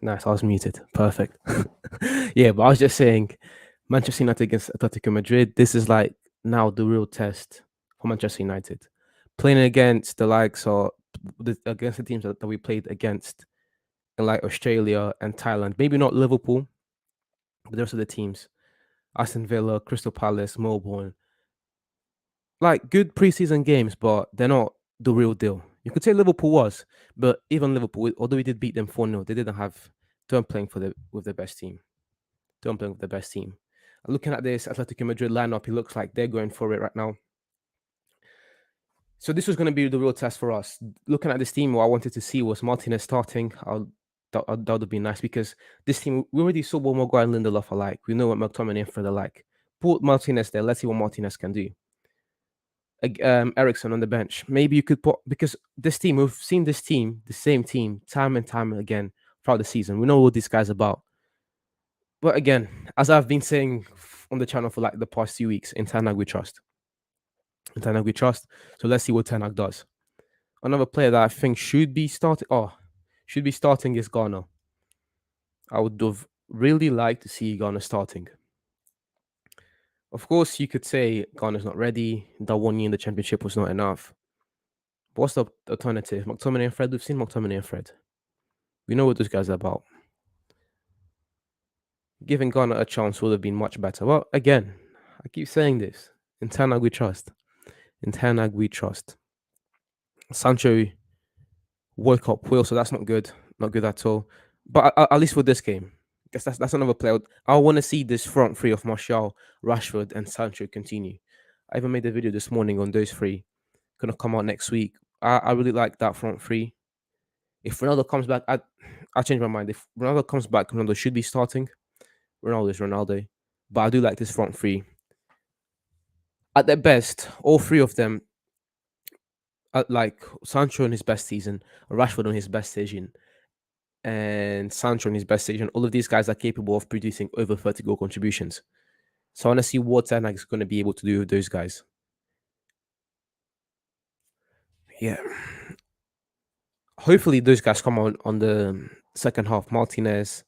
Nice, I was muted. Perfect. Yeah, but I was just saying, Manchester United against Atletico Madrid. This is like now the real test for Manchester United. Playing against the likes of against the teams that we played against in like Australia and Thailand. Maybe not Liverpool, but the rest of the teams. Aston Villa, Crystal Palace, Melbourne. Like good preseason games, but they're not the real deal. You could say Liverpool was, but even Liverpool, although we did beat them 4-0, they didn't have turn playing for the with the best team. Don't playing with the best team. Looking at this Atletico Madrid lineup, it looks like they're going for it right now. So this was going to be the real test for us. Looking at this team, what I wanted to see was Martinez starting. That would be nice because this team, we already saw what Maguire and Lindelof are like. We know what McTominay and Fred are like. Put Martinez there. Let's see what Martinez can do. Ericsson on the bench. Maybe you could put, because this team, we've seen this team, the same team, time and time again throughout the season. We know what this guy's about. But again, as I've been saying on the channel for like the past 2 weeks, in Ten Hag we trust. In Ten Hag we trust. So let's see what Ten Hag does. Another player that I think should be starting is Ghana. I would have really liked to see Ghana starting. Of course, you could say Ghana's not ready. That 1 year in the championship was not enough. But what's the alternative? McTominay and Fred. We've seen McTominay and Fred. We know what those guys are about. Giving Ghana a chance would have been much better. Well, again, I keep saying this. In Ten Hag we trust. In Ten Hag we trust. Sancho woke up well, so that's not good. Not good at all. But at least for this game, I guess that's another player. I want to see this front three of Martial, Rashford, and Sancho continue. I even made a video this morning on those three. Gonna come out next week. I really like that front three. If Ronaldo comes back, I change my mind. If Ronaldo comes back, Ronaldo should be starting. Ronaldo is Ronaldo. But I do like this front three. At their best, all three of them, like Sancho in his best season, Rashford on his best season, and Sancho in his best season, all of these guys are capable of producing over 30 goal contributions. So I want to see what Ten Hag is going to be able to do with those guys. Yeah. Hopefully those guys come on the second half. Martinez,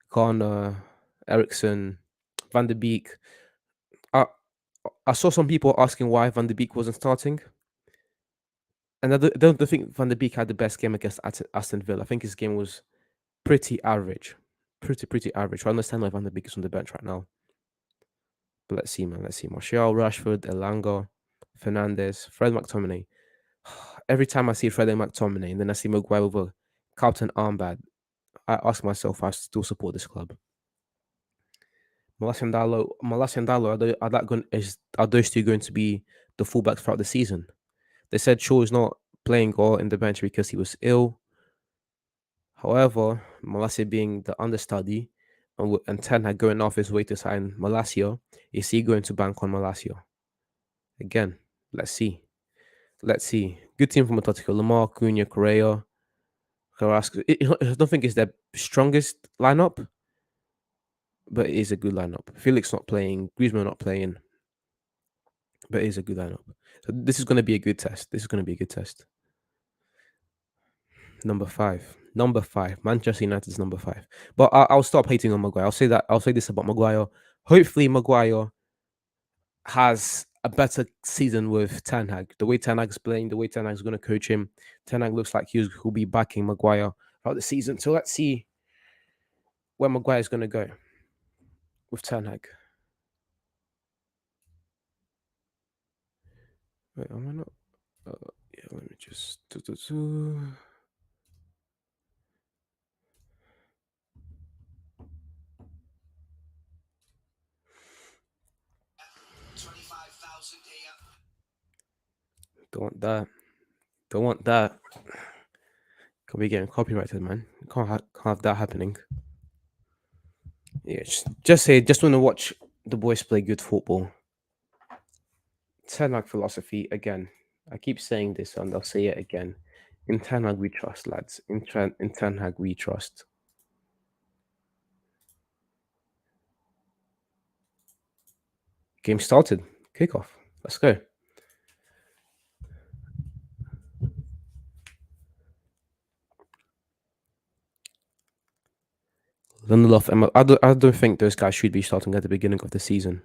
Garner, Ericsson, Van der Beek. I, I saw some people asking why Van der Beek wasn't starting. And I don't think Van der Beek had the best game against Aston Villa. I think his game was pretty average. Pretty average. I understand why Van der Beek is on the bench right now. But let's see, man. Let's see. Martial, Rashford, Elanga, Fernandez, Fred McTominay. Every time I see Fred McTominay and then I see Maguire with a Carlton armband, I ask myself, I still support this club. Malasiandalo, are those two going to be the fullbacks throughout the season? They said Shaw is not playing or in the bench because he was ill. However, Malasia being the understudy and Ten Hag going off his way to sign Malasia, is he going to bank on Malasia? Again, let's see. Let's see. Good team from Atletico. Lamar, Cunha, Correa, Carrasco. I don't think it's their strongest lineup, but it is a good lineup. Felix not playing, Griezmann not playing, but it is a good lineup. So this is going to be a good test. This is going to be a good test. Number five. Number five. Manchester United's number five. But I'll stop hating on Maguire. I'll say that. I'll say this about Maguire. Hopefully, Maguire has a better season with Ten Hag. The way Ten Hag's playing, the way Ten Hag's going to coach him, Ten Hag looks like he'll be backing Maguire throughout the season. So let's see where Maguire's going to go with Ten Hag. Wait, am I not? Yeah, let me just. Don't want that. Don't want that. Can we get copyrighted, man? Can't have that happening. Yeah, just want to watch the boys play good football. Ten Hag philosophy again. I keep saying this and I'll say it again. In Ten Hag we trust, lads. In Ten Hag we trust. Game started. Kickoff. Let's go. Lindelof, and I don't think those guys should be starting at the beginning of the season.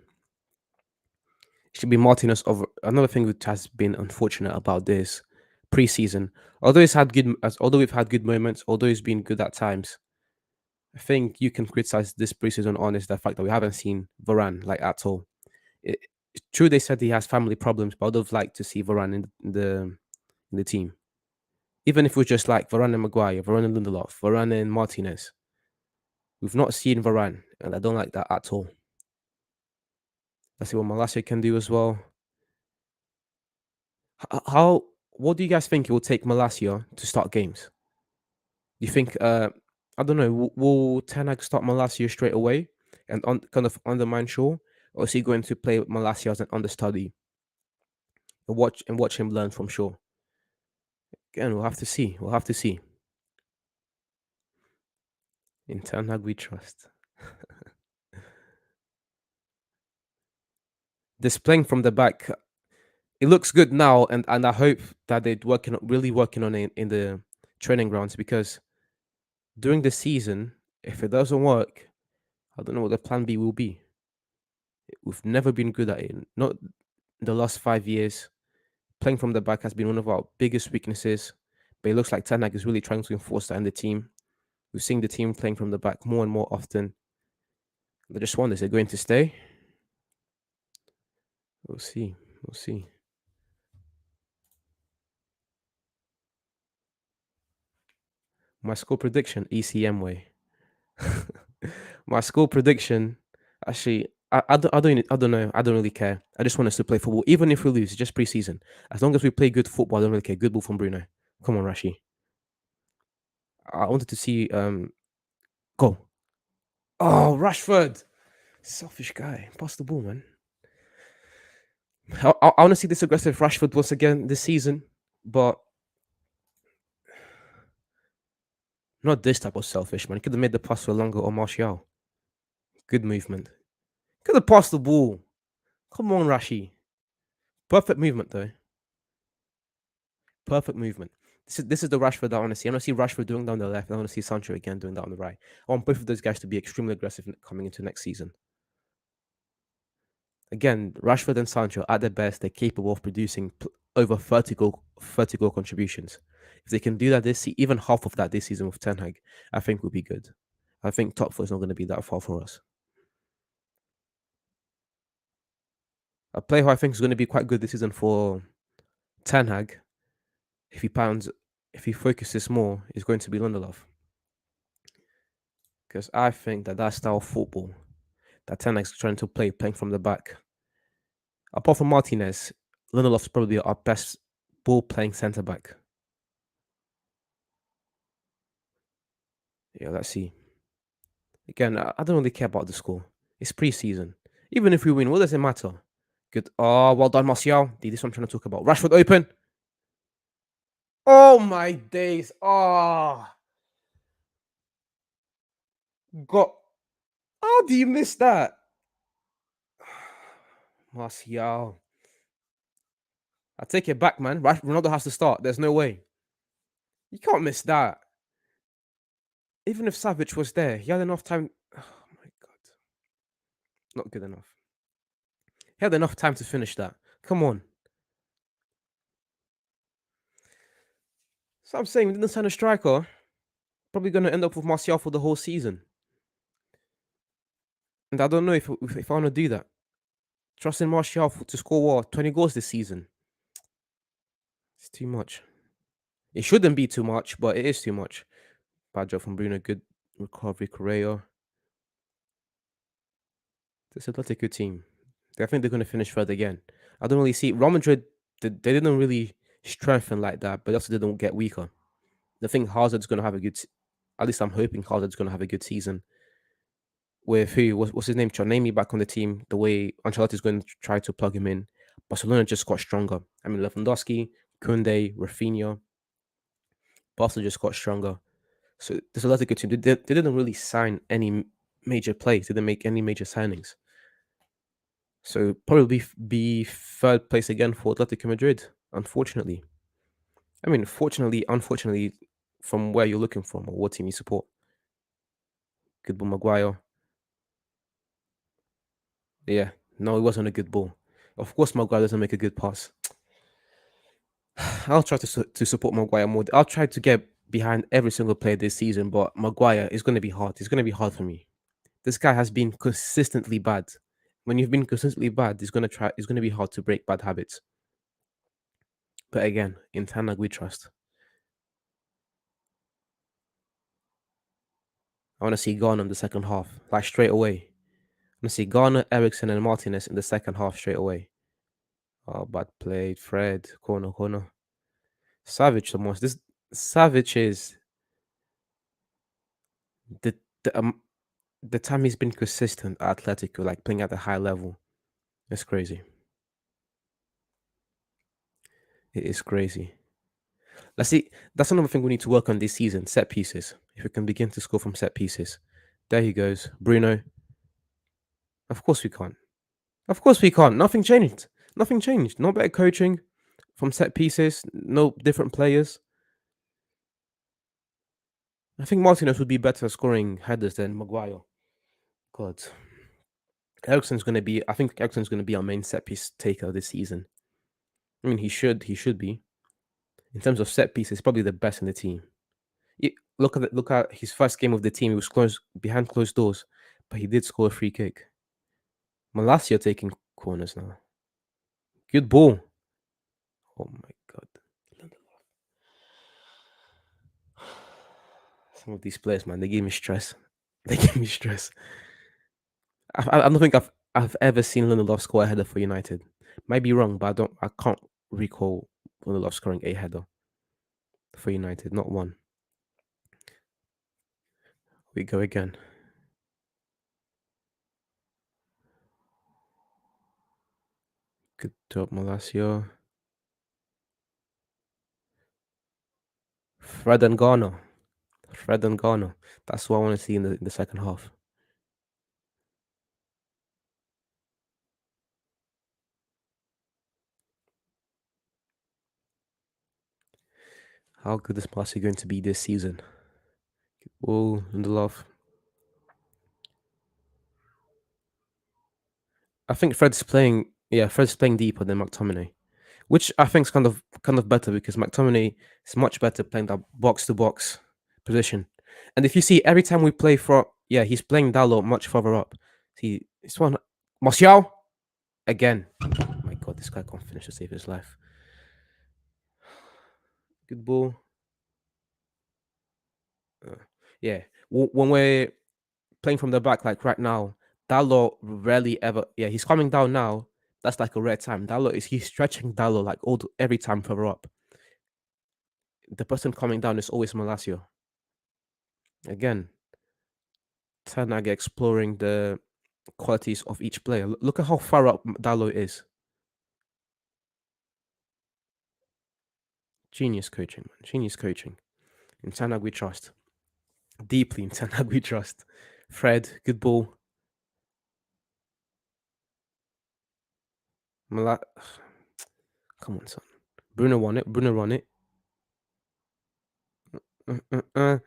It should be Martinez over. Another thing which has been unfortunate about this preseason, although we've had good moments, although it's been good at times, I think you can criticize this preseason on is the fact that we haven't seen Varane like at all. It's true they said he has family problems, but I'd have liked to see Varane in the team. Even if it was just like Varane and Maguire, Varane and Lindelof, Varane and Martinez. We've not seen Varane, and I don't like that at all. Let's see what Malacia can do as well. How? What do you guys think it will take Malacia to start games? You think? I don't know. Will Ten Hag start Malacia straight away and kind of undermine Shaw, or is he going to play Malacia as an understudy and watch him learn from Shaw? Again, we'll have to see. We'll have to see. In Ten Hag, we trust. This playing from the back, it looks good now, and I hope that they're really working on it in the training grounds because during the season, if it doesn't work, I don't know what the plan B will be. We've never been good at it. Not the last 5 years. Playing from the back has been one of our biggest weaknesses, but it looks like Ten Hag is really trying to enforce that in the team. We've seen the team playing from the back more and more often. I just wonder, is it going to stay? We'll see. We'll see. My score prediction, ECM way. My score prediction, actually, I don't know. I don't really care. I just want us to play football, even if we lose. It's just preseason. As long as we play good football, I don't really care. Good ball from Bruno. Come on, Rashi. I wanted to see go. Oh, Rashford, selfish guy. Pass the ball, man. I want to see this aggressive Rashford once again this season, but not this type of selfish, man. He could have made the pass for longer or Martial. Good movement. Could have passed the ball. Come on, Rashi. Perfect movement, though. Perfect movement. This is the Rashford that I want to see. I want to see Rashford doing that on the left. I want to see Sancho again doing that on the right. I want both of those guys to be extremely aggressive coming into next season. Again, Rashford and Sancho, at their best, they're capable of producing over 30 goal contributions. If they can do that even half of that this season with Ten Hag, I think we'll be good. I think top four is not going to be that far for us. A player who I think is going to be quite good this season for Ten Hag, if he focuses more, is going to be Lindelof. Because I think that style of football that Ten Hag's trying to play, playing from the back, apart from Martinez, Lindelof's probably our best ball playing centre back. Yeah, let's see. Again, I don't really care about the score. It's pre-season. Even if we win, what does it matter? Good. Oh, well done, Martial. This is what I'm trying to talk about. Rashford open. Oh my days. Oh, God. How do you miss that? Martial. I take it back, man. Ronaldo has to start. There's no way. You can't miss that. Even if Savage was there, he had enough time. Oh my God. Not good enough. He had enough time to finish that. Come on. So I'm saying we didn't sign a striker. Probably going to end up with Martial for the whole season. And I don't know if I want to do that. Trusting Martial to score what, 20 goals this season. It's too much. It shouldn't be too much, but it is too much. Bad job from Bruno. Good recovery, Correa. This Atletico team. I think they're going to finish third again. I don't really see Real Madrid. They didn't really strengthen like that, but also they don't get weaker. I think Hazard's going to have a good. At least I'm hoping Hazard's going to have a good season. With who? What's his name? Chonemi back on the team. The way Ancelotti's going to try to plug him in. Barcelona just got stronger. I mean, Lewandowski, Koundé, Rafinha. Barcelona just got stronger. So there's a lot of good team. They didn't really sign any major plays. They didn't make any major signings. So probably be third place again for Atletico Madrid, unfortunately. I mean, fortunately, unfortunately, from where you're looking from or what team you support. Good ball, Maguire. Yeah. No, it wasn't a good ball. Of course, Maguire doesn't make a good pass. I'll try to support Maguire more. I'll try to get behind every single player this season, but Maguire is going to be hard. It's going to be hard for me. This guy has been consistently bad. When you've been consistently bad, it's going to try. It's going to be hard to break bad habits. But again, in Ten Hag we trust. I want to see Garner in the second half, like straight away. I want to see Garner, Ericsson, and Martinez in the second half straight away. Oh, bad played. Fred, corner. Savage the most. This Savage is the the the time he's been consistent at Atletico, like playing at a high level. It's crazy. It is crazy. Let's see. That's another thing we need to work on this season. Set pieces. If we can begin to score from set pieces. There he goes. Bruno. Of course we can't. Of course we can't. Nothing changed. Nothing changed. No better coaching from set pieces. No different players. I think Martinez would be better scoring headers than Maguire. God. Ericsson's going to be. I think Ericsson's going to be our main set piece taker this season. I mean, he should. He should be. In terms of set pieces, probably the best in the team. Look at his first game of the team. He was close behind closed doors, but he did score a free kick. Malacia taking corners now. Good ball. Oh my god. Some of these players, man, they give me stress. They give me stress. I don't think I've ever seen Lindelof score a header for United. Might be wrong, but I can't recall Lindelof scoring a header for United. Not one. We go again. Good job, Malacia. Fred and Garner. Fred and Garner. That's what I want to see in the second half. How good is Marcy going to be this season? Oh, Lindelof. I think Fred's playing. Yeah, Fred's playing deeper than McTominay, which I think is kind of better because McTominay is much better playing that box to box position. And if you see every time we play for, yeah, he's playing Dallo much further up. See, it's one Martial again. Oh my god, this guy can't finish to save his life. Good ball. Uh, yeah, when we're playing from the back, like right now, Dallo rarely ever. Yeah, he's coming down now. That's like a rare time. He's stretching Dallo like every time further up. The person coming down is always Malacio. Again, Tanag exploring the qualities of each player. Look at how far up Dallo is. Genius coaching, man. Genius coaching. In Tanag we trust. Deeply in Tanag we trust. Fred, good ball. Come on, son. Bruno won it. Bruno won it. Uh, uh, uh.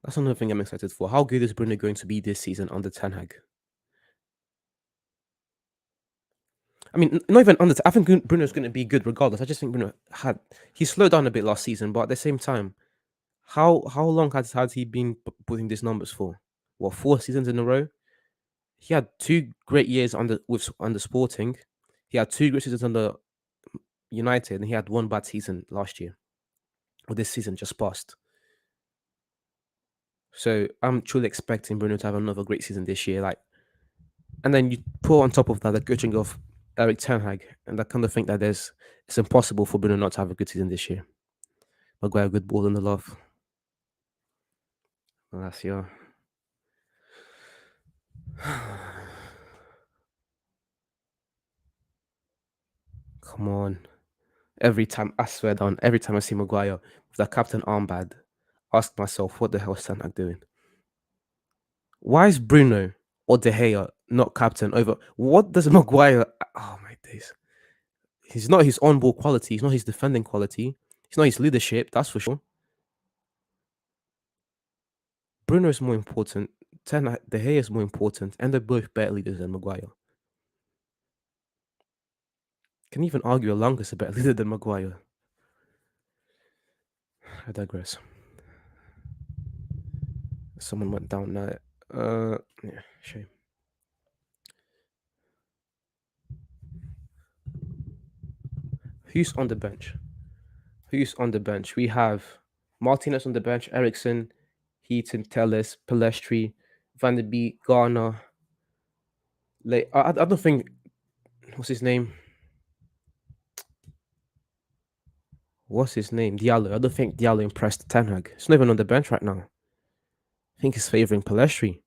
That's another thing I'm excited for. How good is Bruno going to be this season under Ten Hag? I mean, not even under. I think Bruno's going to be good regardless. I just think he slowed down a bit last season, but at the same time, how long has he been putting these numbers for? What, 4 seasons in a row? He had 2 great years under Sporting. He had 2 great seasons under United, and he had 1 bad season last year, or this season just passed. So I'm truly expecting Bruno to have another great season this year. Like, and then you put on top of that the coaching of Eric Ten Hag, and I kind of think that it's impossible for Bruno not to have a good season this year. Maguire, good ball in the love. Last year. Come on. Every time, I swear down, every time I see Maguire with that captain armband, ask myself, what the hell is Ten Hag doing? Why is Bruno or De Gea not captain over? What does Maguire? Oh my days! He's not his on-ball quality. He's not his defending quality. He's not his leadership. That's for sure. Bruno is more important. De Gea is more important, and they're both better leaders than Maguire. Can even argue Along is a better leader than Maguire. I digress. Someone went down now. Yeah, shame. Who's on the bench? Who's on the bench? We have Martinez on the bench, Ericsson, Heaton, Telles, Palestri, Van der Beek, Garner. I don't think. What's his name? What's his name? Diallo. I don't think Diallo impressed Ten Hag. He's not even on the bench right now. I think he's favouring Palestri.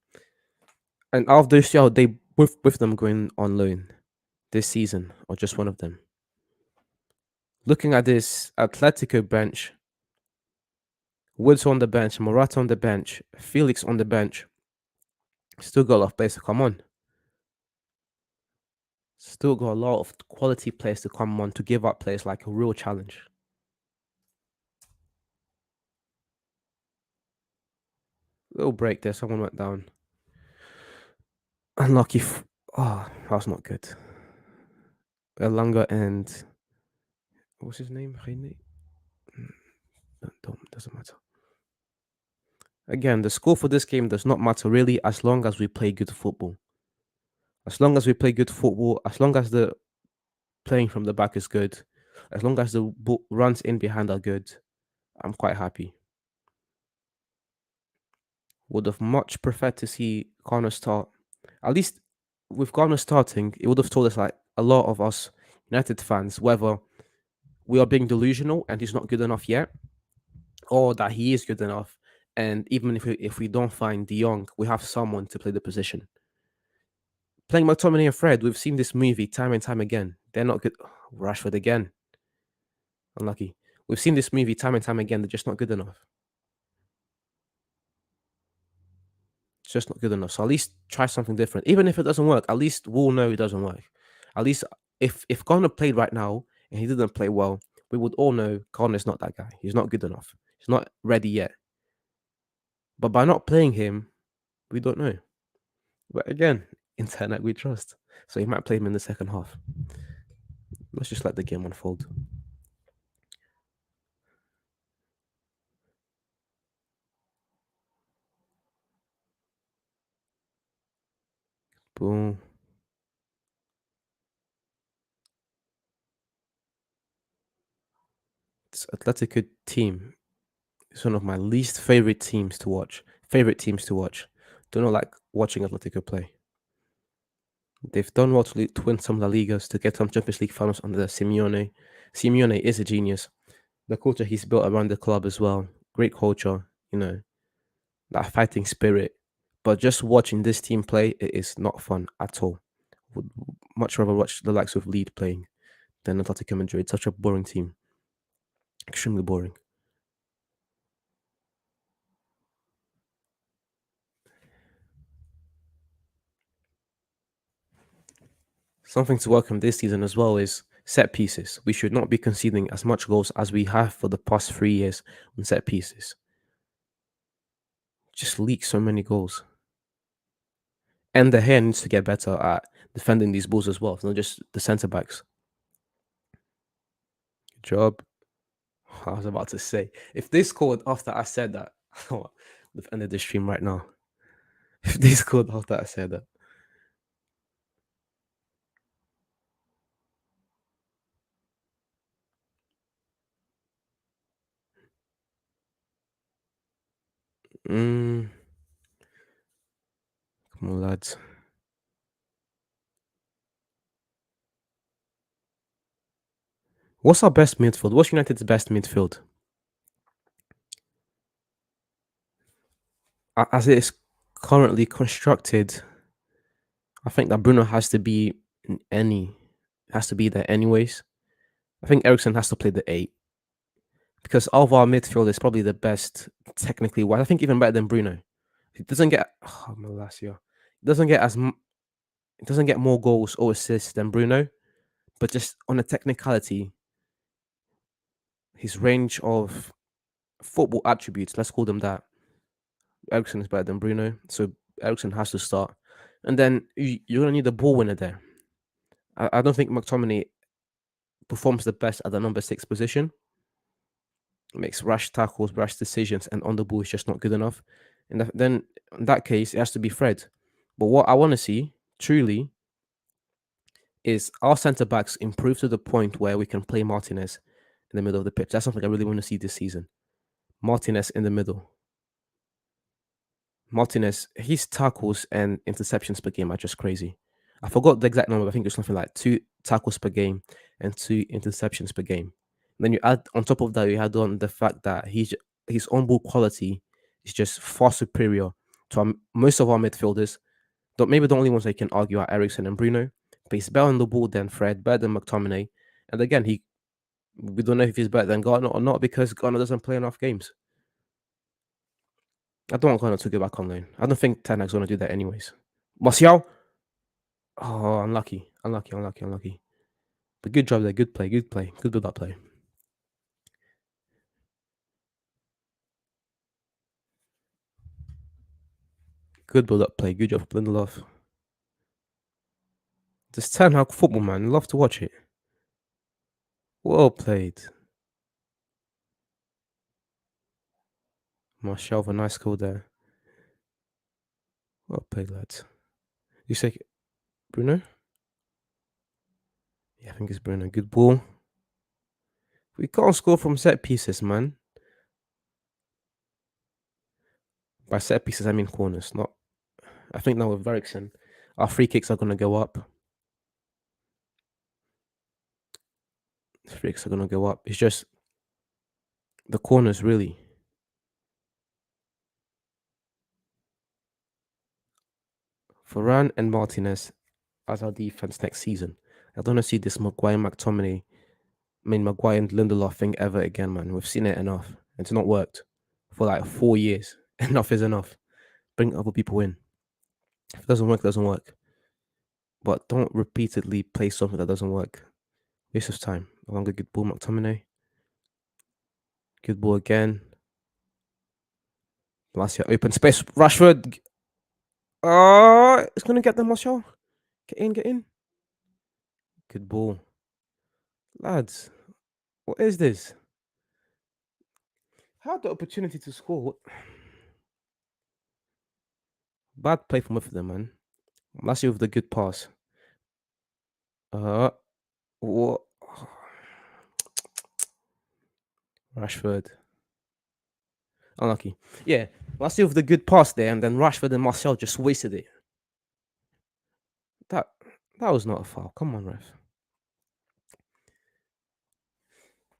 And out of those two, are they both with them going on loan this season, or just one of them? Looking at this Atletico bench, Woods on the bench, Morata on the bench, Felix on the bench. Still got a lot of players to come on. Still got a lot of quality players to come on to give up players like a real challenge. Little break there. Someone went down. Unlucky. Oh, that's not good. Elanga and what's his name? Rene? Doesn't matter. Again, the score for this game does not matter really as long as we play good football. As long as we play good football, as long as the playing from the back is good, as long as the runs in behind are good, I'm quite happy. Would have much preferred to see Garner start. At least with Garner starting, it would have told us like a lot of us United fans whether we are being delusional and he's not good enough yet, or that he is good enough. And even if we don't find De Jong, we have someone to play the position. Playing McTominay and Fred, we've seen this movie time and time again. They're not good. Rashford again. Unlucky. We've seen this movie time and time again. They're just not good enough. It's just not good enough. So at least try something different. Even if it doesn't work, at least we'll know it doesn't work. At least if Garner played right now and he didn't play well, we would all know Garner's not that guy. He's not good enough. He's not ready yet. But by not playing him, we don't know. But again, internet we trust. So he might play him in the second half. Let's just let the game unfold. Boom. This Atletico team is one of my least favorite teams to watch. Do not like watching Atletico play. They've done well to win some La Ligas, to get some Champions League finals under Simeone. Simeone is a genius. The culture he's built around the club as well. Great culture, that fighting spirit. But just watching this team play, it is not fun at all. Would much rather watch the likes of Leeds playing than Atletico Madrid. Such a boring team. Extremely boring. Something to welcome this season as well is set pieces. We should not be conceding as much goals as we have for the past 3 years on set pieces. Just leak so many goals. And the hair needs to get better at defending these balls as well. It's not just the centre backs. Good job. I was about to say, if they scored after I said that, they've ended the stream right now. If they scored after I said that. Come on, lads. What's our best midfield? What's United's best midfield? As it is currently constructed, I think that Bruno has to be there anyways. I think Ericsson has to play the 8 because of our midfield is probably the best technically. Well, I think even better than Bruno. He doesn't get Malacia. It doesn't get more goals or assists than Bruno, but just on a technicality, his range of football attributes, let's call them that, Ericsson is better than Bruno, so Ericsson has to start. And then you're gonna need a ball winner there. I don't think McTominay performs the best at the number 6 position. Makes rash tackles, rash decisions, and on the ball is just not good enough. And then in that case, it has to be Fred. But what I want to see truly is our centre backs improve to the point where we can play Martinez in the middle of the pitch. That's something I really want to see this season. Martinez in the middle. Martinez, his tackles and interceptions per game are just crazy. I forgot the exact number. I think it's something like 2 tackles per game and 2 interceptions per game. And then you add on top of that, you add on the fact that his on ball quality is just far superior to most of our midfielders. Maybe the only ones I can argue are Ericsson and Bruno, but he's better on the ball than Fred, better than McTominay. And again, we don't know if he's better than Gardner or not because Gardner doesn't play enough games. I don't want Gardner to go back on loan. I don't think Ten Hag's going to do that anyways. Martial? Oh, unlucky. But good job there. Good play. Good build up play. Good build up play. Good job, Lindelof. This Ten Hag football, man. Love to watch it. Well played. Martial with a nice goal there. Well played, lads. You say Bruno? Yeah, I think it's Bruno. Good ball. We can't score from set pieces, man. By set pieces, I mean corners. Not. I think now with Ericsson, our free kicks are gonna go up. Free kicks are gonna go up. It's just the corners, really. Varane and Martinez as our defense next season. I don't want to see this Maguire and Lindelof thing ever again, man. We've seen it enough. It's not worked for like 4 years. Enough is enough. Bring other people in. If it doesn't work, it doesn't work. But don't repeatedly play something that doesn't work. Waste of time. Longer good ball, McTominay. Good ball again. Martial, open space. Rashford. Oh, it's gonna get them, Martial. Get in. Good ball. Lads, what is this? Had the opportunity to score. Bad play from both of them, man. Last year with the good pass. What? Rashford. Unlucky. Yeah, last year with the good pass there, and then Rashford and Marcel just wasted it. That that was not a foul. Come on, ref.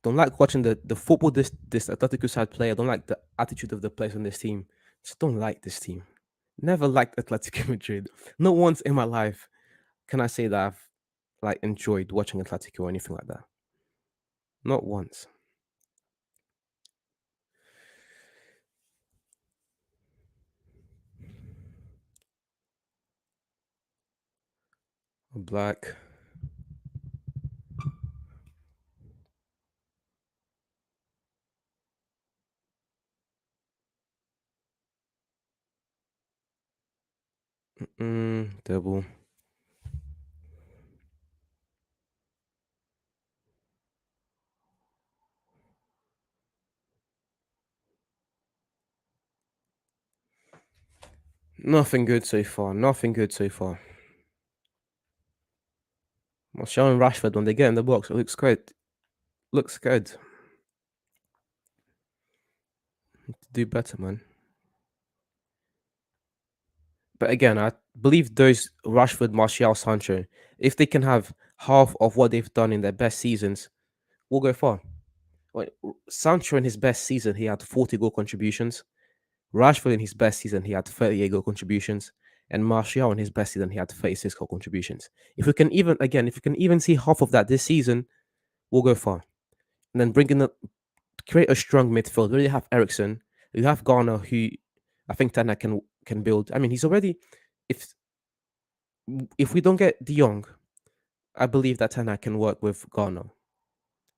Don't like watching the football this Atletico side play. I don't like the attitude of the players on this team. Just don't like this team. Never liked Atletico Madrid. Not once in my life can I say that I've like enjoyed watching Atletico or anything like that. Not once. Black. Double. Nothing good so far. Martial and Rashford, when they get in the box, it looks good. Looks good. Do better, man. But again, I believe those Rashford, Martial, Sancho, if they can have half of what they've done in their best seasons, we'll go far. Like, Sancho in his best season, he had 40 goal contributions. Rashford in his best season, he had 38 goal contributions. And Martial in his best season, he had 36 goal contributions. If we can even see half of that this season, we'll go far. And then create a strong midfield. We already have Ericsson. You have Garner, who I think Tana can build. I mean, he's already if we don't get De Jong, I believe that Tana can work with Garner.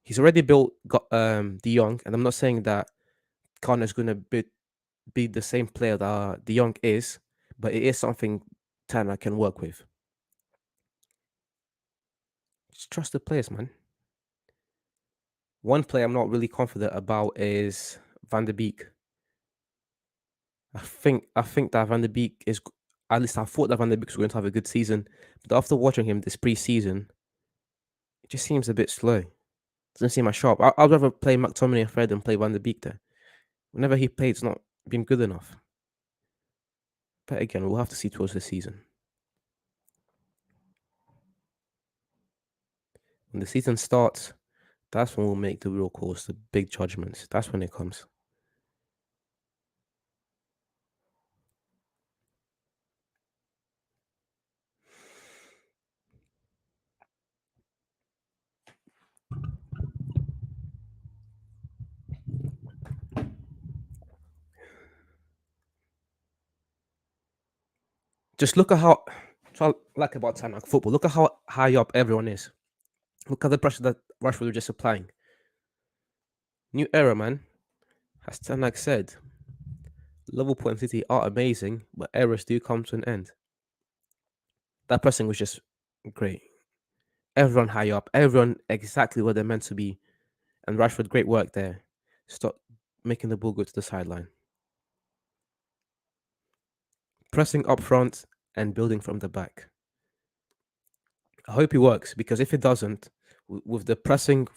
He's already built De Jong, and I'm not saying that Garner's going to be the same player that De Jong is, but it is something Tanner can work with. Just trust the players, man. One player I'm not really confident about is Van der Beek. I think that Van der Beek is, at least I thought that Van der Beek was going to have a good season, but after watching him this preseason, it just seems a bit slow. Doesn't seem as sharp. I'd rather play McTominay and Fred than play Van der Beek there. Whenever he played, it's not been good enough. But again, we'll have to see towards the season. When the season starts, that's when we'll make the real calls, the big judgments. That's when it comes. Just look at how, so I like about Tanak football. Look at how high up everyone is. Look at the pressure that Rashford was just applying. New era, man. As Tanak said, Liverpool and City are amazing, but eras do come to an end. That pressing was just great. Everyone high up, everyone exactly where they're meant to be. And Rashford, great work there. Stop making the ball go to the sideline. Pressing up front and building from the back. I hope it works, because if it doesn't, with the pressing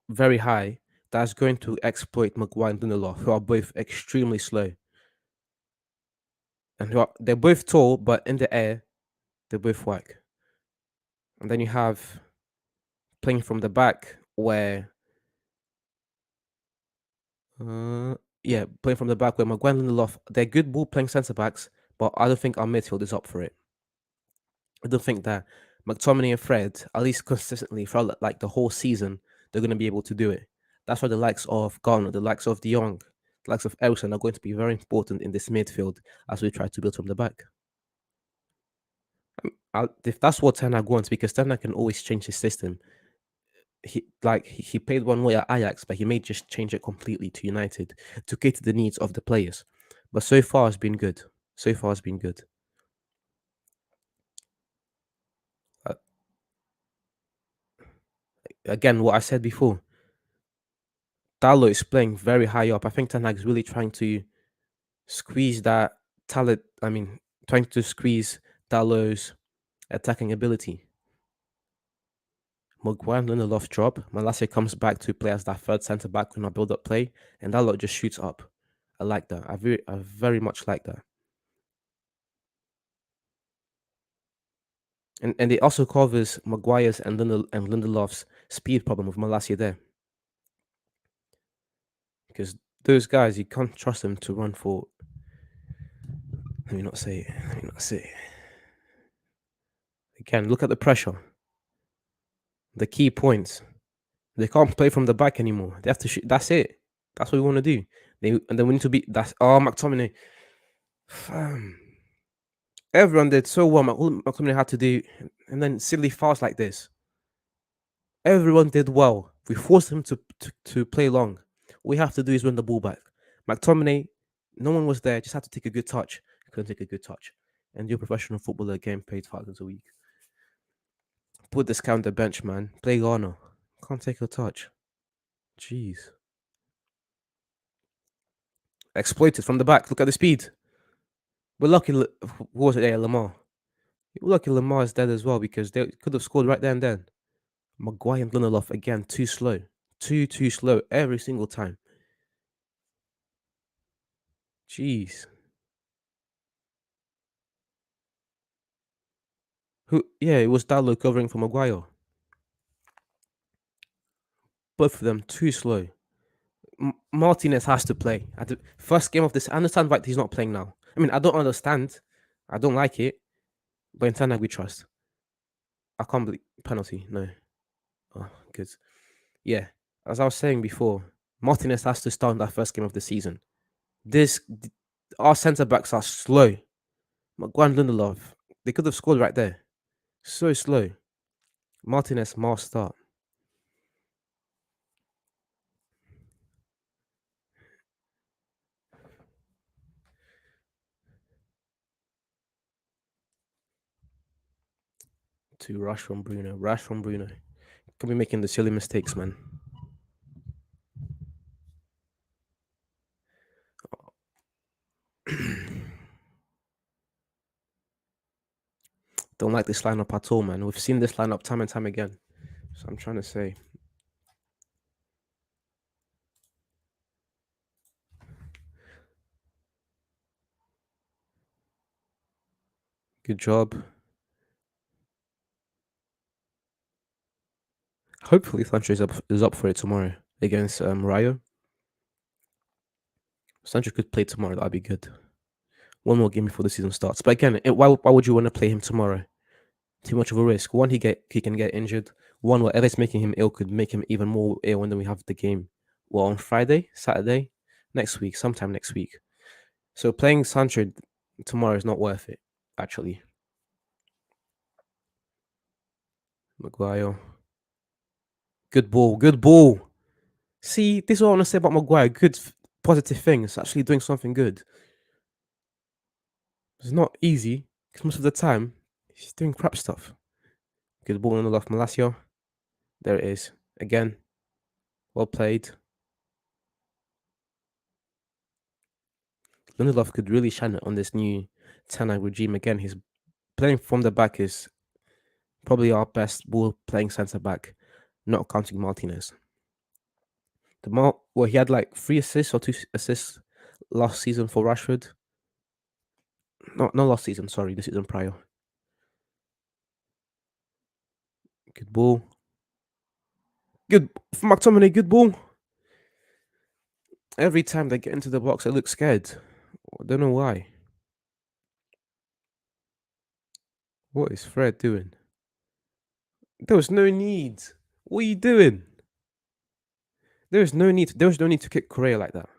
very high, that's going to exploit Maguire and Lindelof, who are both extremely slow. And they're both tall, but in the air, they're both whack. And then you have playing from the back where, playing from the back where Maguire and Lindelof, they're good ball playing centre backs, but I don't think our midfield is up for it. I don't think that McTominay and Fred, at least consistently throughout like the whole season, they're going to be able to do it. That's why the likes of Garner, the likes of De Jong, the likes of Elson are going to be very important in this midfield as we try to build from the back. If that's what Ten Hag wants, because Ten Hag can always change his system. He played one way at Ajax, but he may just change it completely to United to cater to the needs of the players. But so far, it's been good. So far, it's been good. Uh, Again, what I said before, Dallo is playing very high up. I think Ten Hag is really trying to squeeze that talent. I mean, trying to squeeze Dallo's attacking ability. Maguire and Lindelof drop. Malacia comes back to play as that third centre back when I build up play, and Dallo just shoots up. I like that. I very much like that. And it also covers Maguire's and Lindelof's speed problem with Malacia there. Because those guys, you can't trust them to run for. Let me not say it. Let me not say it. Again, look at the pressure. The key points. They can't play from the back anymore. They have to shoot. That's it. That's what we want to do. And then we need to be. That's McTominay. Everyone did so well. All McTominay had to do, and then silly fouls like this. Everyone did well. We forced him to play long. All we have to do is win the ball back. McTominay, no one was there. Just had to take a good touch. Couldn't take a good touch. And you're a professional footballer, getting paid thousands a week. Put this guy on the bench, man. Play Garner. Can't take a touch. Jeez. Exploited from the back. Look at the speed. We're lucky. What was it there, Lamar? We're lucky Lamar is dead as well, because they could have scored right there and then. Maguire and Lindelof again, too slow. Too slow every single time. Jeez. Yeah, it was Dallo covering for Maguire. Both of them too slow. Martinez has to play. At the first game of this, I understand why he's not playing now. I mean, I don't understand. I don't like it. But in Tanag, we trust. I can't believe penalty. No. Oh, good. Yeah. As I was saying before, Martinez has to start in that first game of the season. Our centre backs are slow. Maguire and Lindelof, they could have scored right there. So slow. Martinez must start. to rush from Bruno. Rush from Bruno. Can be making the silly mistakes, man. Don't like this lineup at all, man. We've seen this lineup time and time again. So I'm trying to say, good job. Hopefully, Sancho is up for it tomorrow against Rayo. Sancho could play tomorrow. That'd be good. One more game before the season starts. But again, why would you want to play him tomorrow? Too much of a risk. One, he can get injured. One, whatever's making him ill could make him even more ill, and then we have the game. Well, on Friday, Saturday, next week, sometime next week. So playing Sancho tomorrow is not worth it. Actually, Maguire, good ball, good ball. See, this is what I want to say about Maguire. Good, positive things. Actually doing something good. It's not easy because most of the time he's doing crap stuff. Good ball on the left, Malacia. There it is. Again, well played. Lindelof could really shine it on this new Tanag regime again. He's playing from the back is probably our best ball playing centre back, not counting Martinez. He had like 3 assists or 2 assists last season for Rashford. Not last season, sorry, the season prior. Good ball. Good for McTominay, good ball. Every time they get into the box, they look scared. I don't know why. What is Fred doing? There was no need. What are you doing? There was no need. There was no need to kick Correa like that.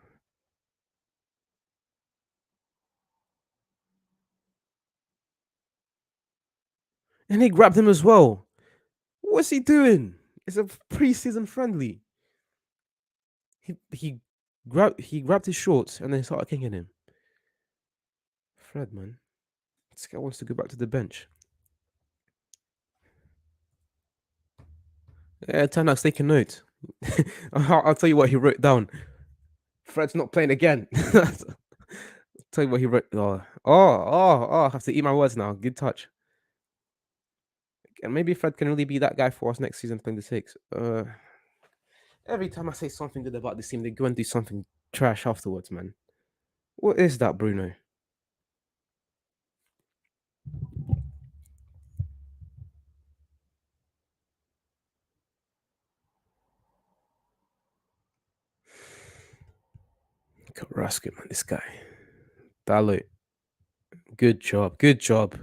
And he grabbed him as well. What's he doing? It's a pre-season friendly. He grabbed his shorts and then started kicking him. Fred, man, this guy wants to go back to the bench. Yeah, Tanak's taking notes. I'll tell you what he wrote down. Fred's not playing again. Tell you what he wrote. I have to eat my words now. Good touch. And maybe Fred can really be that guy for us next season playing the six. Every time I say something good about this team, they go and do something trash afterwards, man. What is that, Bruno? Carrasco, man, this guy. Dalo. Good job. Good job.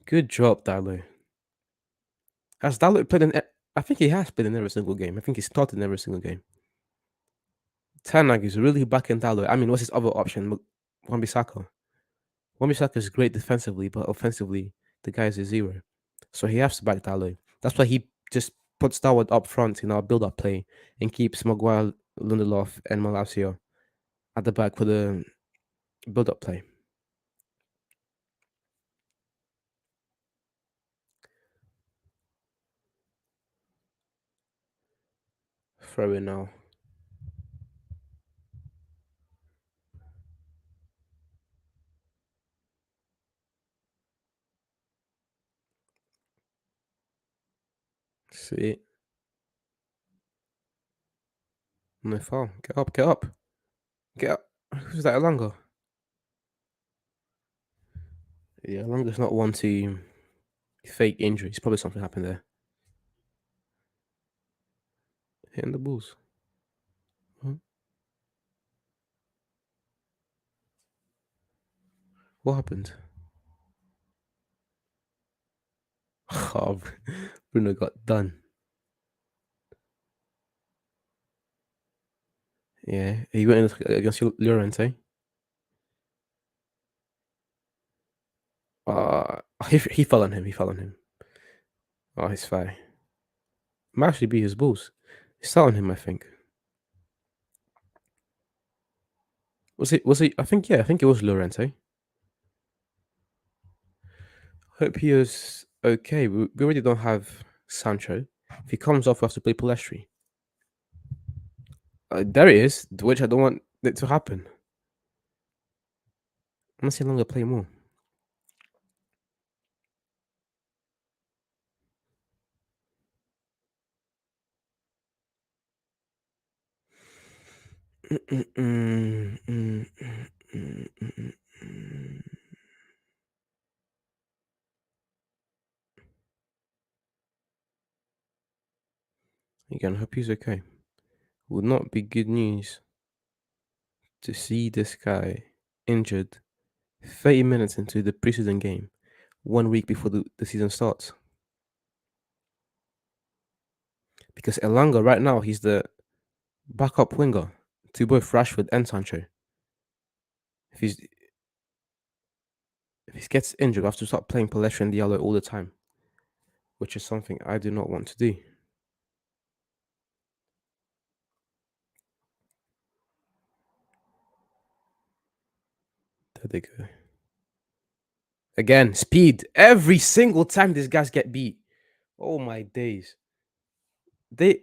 Good job, Dalo. Has Dalo played in? I think he has played in every single game. I think he started in every single game. Tanag is really backing Dalo. I mean, what's his other option? Wan-Bissaka. Wan-Bissaka is great defensively, but offensively, the guy is a zero. So he has to back Dalo. That's why he just puts Darwood up front in our build-up play and keeps Maguire, Lindelof, and Malacia at the back for the build-up play. Throw in now. See. No foul. Get up, get up. Get up. Who's that, Alanga? Yeah, Alanga's not one to fake injuries. Probably something happened there. Hitting the balls. Huh? What happened? Oh, Bruno got done. Yeah, he went against Llorente. He fell on him. He fell on him. Oh, he's fine. Might actually be his balls. He sat on him, I think. Was it? Was he? I think yeah. I think it was Llorente. Hope he was Okay, we already don't have Sancho. If he comes off, we have to play Palestri. There it is, which I don't want it to happen. I want to see Longer play more. Again, hope he's okay. Would not be good news to see this guy injured 30 minutes into the preseason game, 1 week before the season starts. Because Elanga right now, he's the backup winger to both Rashford and Sancho. If he's if he gets injured, we have to start playing Palestra and Diallo all the time, which is something I do not want to do. There they go. Again, speed. Every single time these guys get beat. Oh my days. They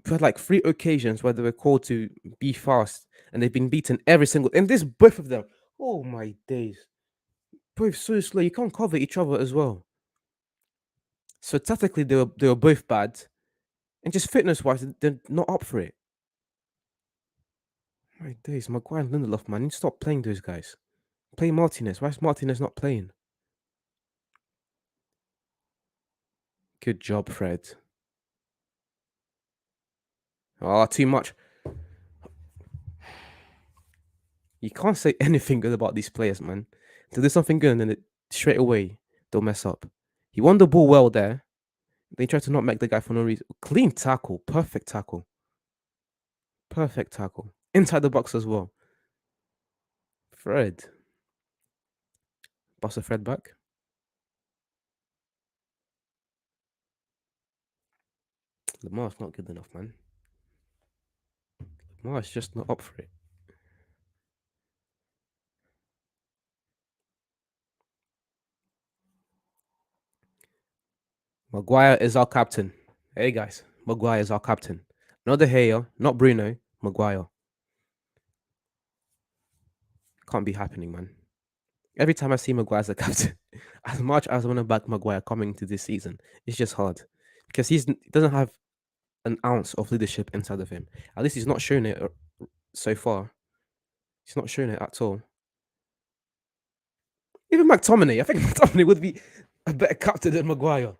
had like 3 occasions where they were called to be fast and they've been beaten every single and this both of them. Oh my days. Both so slow. You can't cover each other as well. So tactically they were both bad. And just fitness wise, they're not up for it. My days, Maguire and Lindelof, man, you need to stop playing those guys. Play Martinez. Why is Martinez not playing? Good job, Fred. Oh, too much. You can't say anything good about these players, man. To do something good and then straight away they'll mess up. He won the ball well there. They tried to not make the guy for no reason. Clean tackle. Perfect tackle. Perfect tackle. Inside the box as well. Fred. Pass a Fred back. Lamar's not good enough, man. Lamar's just not up for it. Maguire is our captain. Hey guys, Maguire is our captain. Not De Gea, not Bruno, Maguire. Can't be happening, man. Every time I see Maguire as a captain, as much as I want to back Maguire coming to this season, it's just hard because he doesn't have an ounce of leadership inside of him. At least he's not shown it so far. He's not shown it at all. Even McTominay, I think McTominay would be a better captain than Maguire.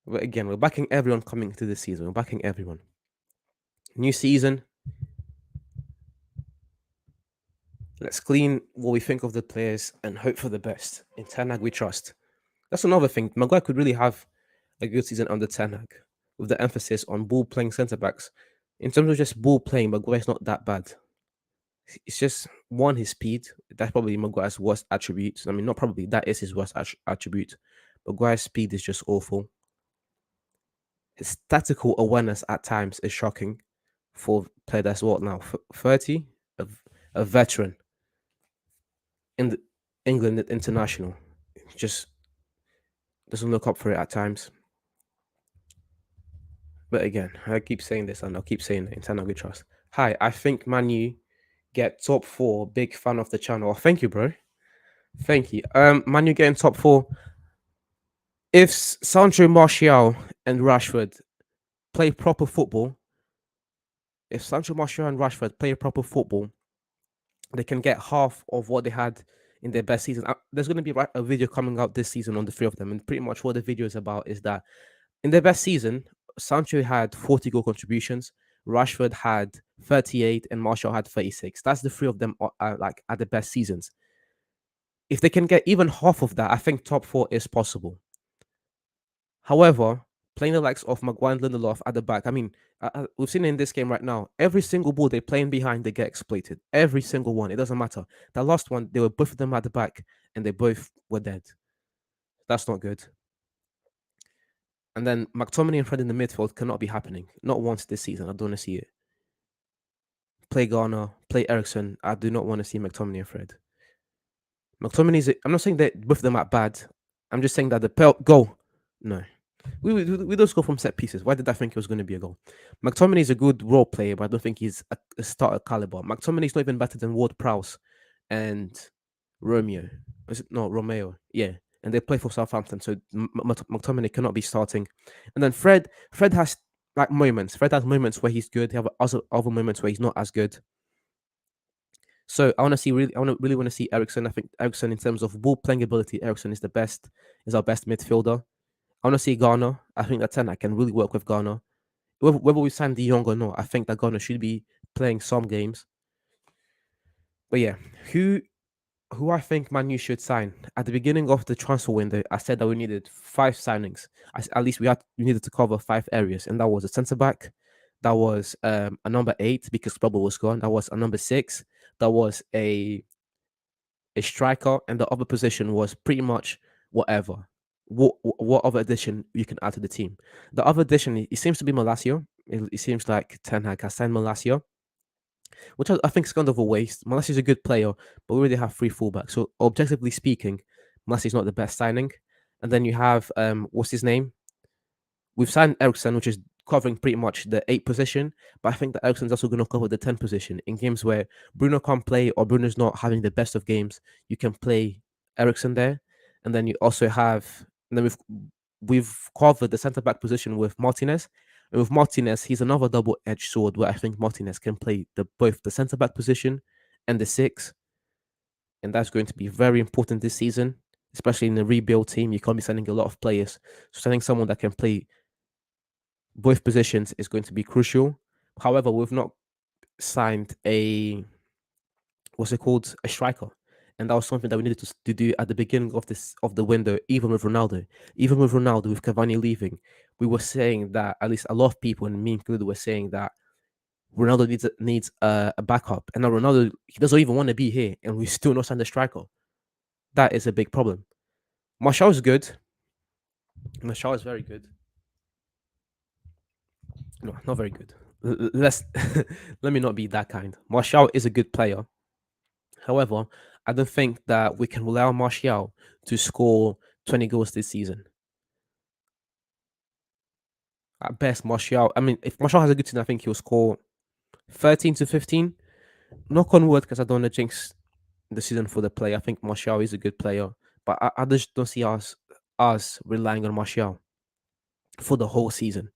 But again, we're backing everyone coming to this season. We're backing everyone. New season. Let's clean what we think of the players and hope for the best. In Ten Hag, we trust. That's another thing. Maguire could really have a good season under Ten Hag with the emphasis on ball playing centre backs. In terms of just ball playing, Maguire's not that bad. It's just one, his speed. That's probably Maguire's worst attribute. I mean, not probably, that is his worst attribute. Maguire's speed is just awful. His tactical awareness at times is shocking for a player that's what now, 30? A veteran in the England international. Just doesn't look up for it at times. But again, I keep saying this and I'll keep saying it in Ten Hag we trust. Hi, I think Manu get top 4. Big fan of the channel. Oh, thank you, bro. Thank you. Manu getting top 4. If Sancho, Martial, and Rashford play proper football, if Sancho, Martial, and Rashford play proper football, they can get half of what they had in their best season. There's going to be a video coming out this season on the three of them, and pretty much what the video is about is that in their best season, Sancho had 40 goal contributions, Rashford had 38, and Martial had 36. That's the three of them like at the best seasons. If they can get even half of that, I think top 4 is possible. However, playing the likes of Maguire and Lindelof at the back, I mean, we've seen it in this game right now. Every single ball they're playing behind, they get exploited. Every single one. It doesn't matter. That last one, they were both of them at the back, and they both were dead. That's not good. And then McTominay and Fred in the midfield cannot be happening. Not once this season. I don't want to see it. Play Garner, play Ericsson. I do not want to see McTominay and Fred. I'm not saying that both of them are bad. I'm just saying that the goal. No, we don't score from set pieces. Why did I think it was going to be a goal? McTominay is a good role player, but I don't think he's a starter caliber. McTominay is not even better than Ward Prowse and Romeo. Is it no Romeo? Yeah, and they play for Southampton, so McTominay cannot be starting. And then Fred has like moments. Fred has moments where he's good. He have other moments where he's not as good. So I really want to see Ericsson. I think Ericsson, in terms of ball playing ability, Ericsson is is our best midfielder. I want to see Ghana. I think that Ten can really work with Ghana. Whether we sign De Jong or not, I think that Ghana should be playing some games. But yeah, who who I think Man U should sign at the beginning of the transfer window. I said that we needed 5 signings. At least we needed to cover 5 areas, and that was a centre back, that was a number 8 because Bubble was gone. That was a number 6. That was a striker, and the other position was pretty much whatever. What other addition you can add to the team? The other addition, it seems to be Malacia. It seems like Ten Hag has signed Malacia, which I think is kind of a waste. Malacia is a good player, but we already have 3 fullbacks. So objectively speaking, Malacia is not the best signing. And then you have what's his name? We've signed Ericsson, which is covering pretty much the 8 position, but I think that Ericsson's also going to cover the 10 position in games where Bruno can't play or Bruno's not having the best of games. You can play Ericsson there, and then you also have, and then we've covered the centre back position with Martinez. And with Martinez, he's another double-edged sword where I think Martinez can play both the centre back position and the 6, and that's going to be very important this season, especially in the rebuild team. You can't be sending a lot of players, so sending someone that can play both positions is going to be crucial. However, we've not signed a what's it called, a striker, and that was something that we needed to do at the beginning of the window. Even with Ronaldo, with Cavani leaving, we were saying that, at least a lot of people, and me included, were saying that Ronaldo needs a backup, and now Ronaldo, he doesn't even want to be here, and we still not signed a striker. That is a big problem. Martial is good. Martial is very good. No, not very good. Let's let me not be that kind. Martial is a good player. However, I don't think that we can rely on Martial to score 20 goals this season. At best, Martial. I mean, if Martial has a good season, I think he'll score 13 to 15. Knock on wood, because I don't want to jinx the season for the player. I think Martial is a good player, but I just don't see us relying on Martial for the whole season.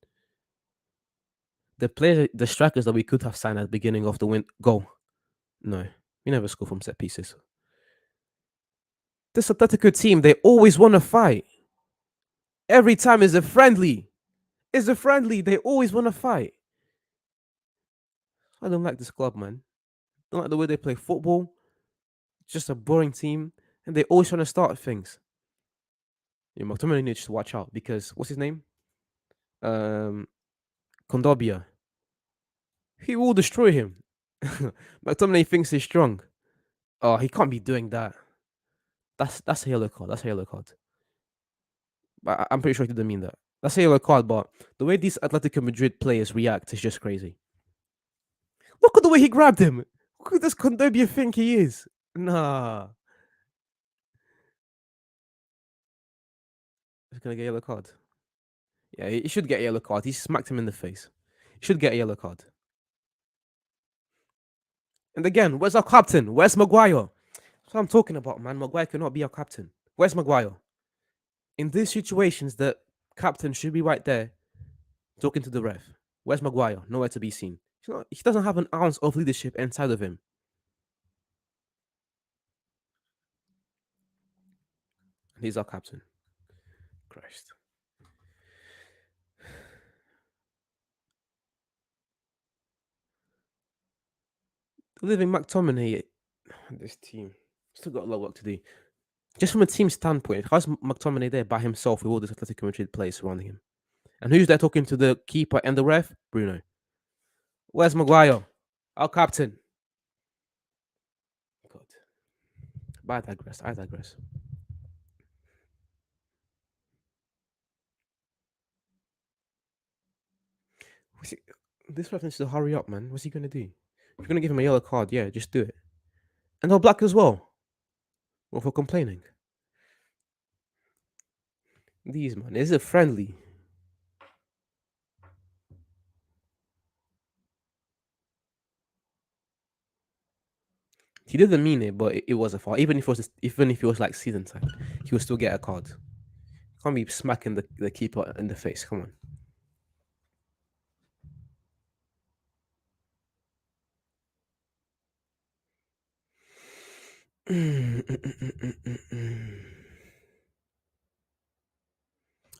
The strikers that we could have signed at the beginning of the win go. No, we never score from set pieces. This Atletico team, they always want to fight. Every time is a friendly. It's a friendly. They always want to fight. I don't like this club, man. I don't like the way they play football. It's just a boring team, and they always trying to start things. Yeah, McTominay needs to watch out because what's his name? Um, Kondobia. He will destroy him. McTominay thinks he's strong. Oh, he can't be doing that. That's a yellow card. That's a yellow card. But I'm pretty sure he didn't mean that. That's a yellow card, but the way these Atletico Madrid players react is just crazy. Look at the way he grabbed him. Who does Kondobia think he is? Nah. He's gonna get a yellow card. Yeah, he should get a yellow card. He smacked him in the face. He should get a yellow card. And again, where's our captain? Where's Maguire? That's what I'm talking about, man. Maguire cannot be our captain. Where's Maguire? In these situations, the captain should be right there talking to the ref. Where's Maguire? Nowhere to be seen. He doesn't have an ounce of leadership inside of him. And he's our captain. Christ. Living McTominay, this team still got a lot of work to do. Just from a team standpoint, how's McTominay there by himself with all this Atletico Madrid players surrounding him? And who's there talking to the keeper and the ref? Bruno. Where's Maguire? Our captain. God. But I digress. I digress. This ref needs to hurry up, man. What's he gonna do? If you're gonna give him a yellow card, yeah, just do it. And no black as well. Or for complaining. These man, is it friendly? He didn't mean it, but it was a foul. Even if it was like season time, he would still get a card. Can't be smacking the keeper in the face. Come on.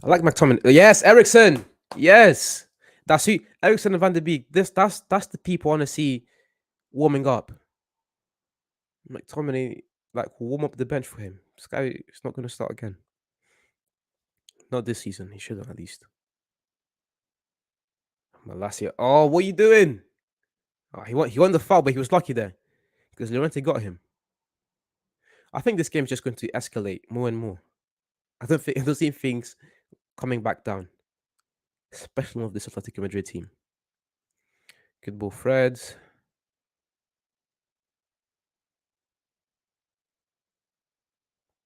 I like McTominay. Yes, Ericsson. Yes, that's who. Ericsson and Van der Beek. That's the people I want to see warming up. McTominay warm up the bench for him. This guy is not going to start again. Not this season. He shouldn't at least. Malacia. Oh, what are you doing? Oh, he won the foul, but he was lucky there because Llorente got him. I think this game is just going to escalate more and more. I don't see things coming back down, especially with this Atletico Madrid team. Good ball, Fred.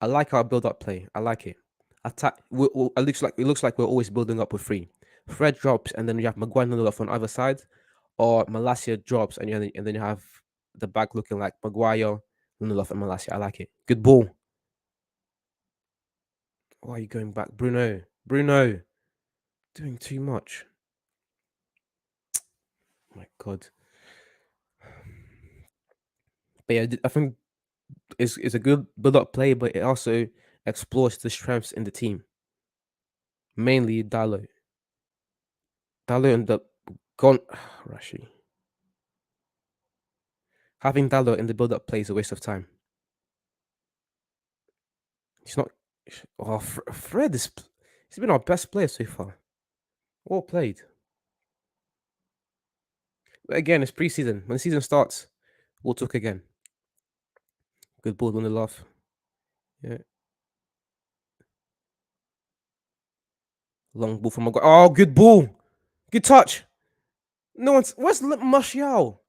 I like our build-up play. I like it. Attack. It looks like we're always building up with three. Fred drops, and then you have Maguire and Lindelof on either side, or Malacia drops, and then you have the back looking like Maguire, Lindelof, and Malacia. I like it. Good ball. Why are you going back, Bruno? Bruno, doing too much. My God. But yeah, I think it's a good build-up play, but it also explores the strengths in the team, mainly Dalo. Dalo and the gone Rashi. Having Dalo in the build-up play is a waste of time. He's not. Oh, Fred is. He's been our best player so far. Well played. But again, it's preseason. When the season starts, we'll talk again. Good ball on the love. Yeah. Long ball from Maguire. Oh, good ball. Good touch. No one's. Where's Martial?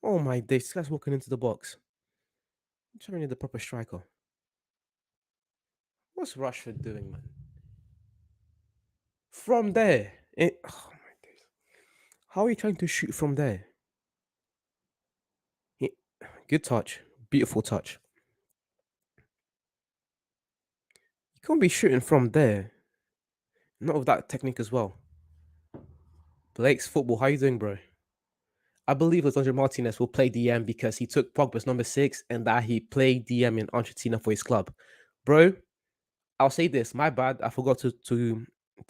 Oh my days. This guy's walking into the box. I'm trying to need the proper striker. What's Rashford doing, man? From there. Oh my days. How are you trying to shoot from there? He- Good touch. Beautiful touch. You can't be shooting from there. Not with that technique as well. Blake's football. How you doing, bro? I believe Lisandro Martinez will play DM because he took Pogba's number 6 and that he played DM in Argentina for his club. Bro, I'll say this. My bad. I forgot to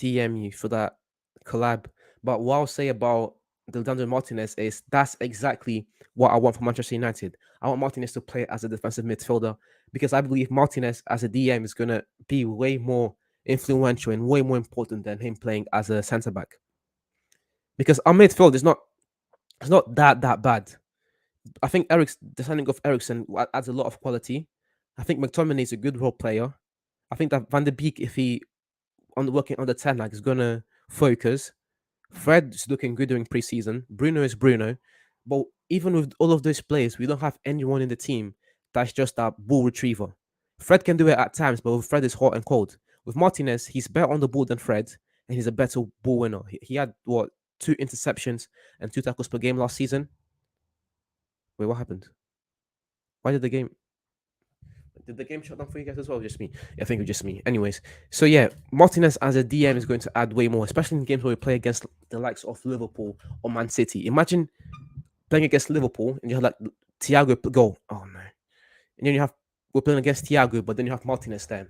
DM you for that collab. But what I'll say about Lisandro Martinez is that's exactly what I want for Manchester United. I want Martinez to play as a defensive midfielder because I believe Martinez as a DM is going to be way more influential and way more important than him playing as a centre back. Because our midfield is not it's not that bad. I think the signing of Ericsson adds a lot of quality. I think McTominay is a good role player. I think that Van der Beek, if he working on the 10 is gonna focus. Fred's looking good during preseason. Bruno is Bruno. But even with all of those players, we don't have anyone in the team that's just a ball retriever. Fred can do it at times, but Fred is hot and cold. With Martinez, he's better on the ball than Fred, and he's a better ball winner. He had what 2 interceptions and 2 tackles per game last season. Wait, what happened? Why did the game shut down for you guys as well? Just me. I think it was just me. Anyways, so yeah, Martinez as a DM is going to add way more, especially in games where we play against the likes of Liverpool or Man City. Imagine playing against Liverpool and you have like Thiago go. Oh no. And then we're playing against Thiago, but then you have Martinez there.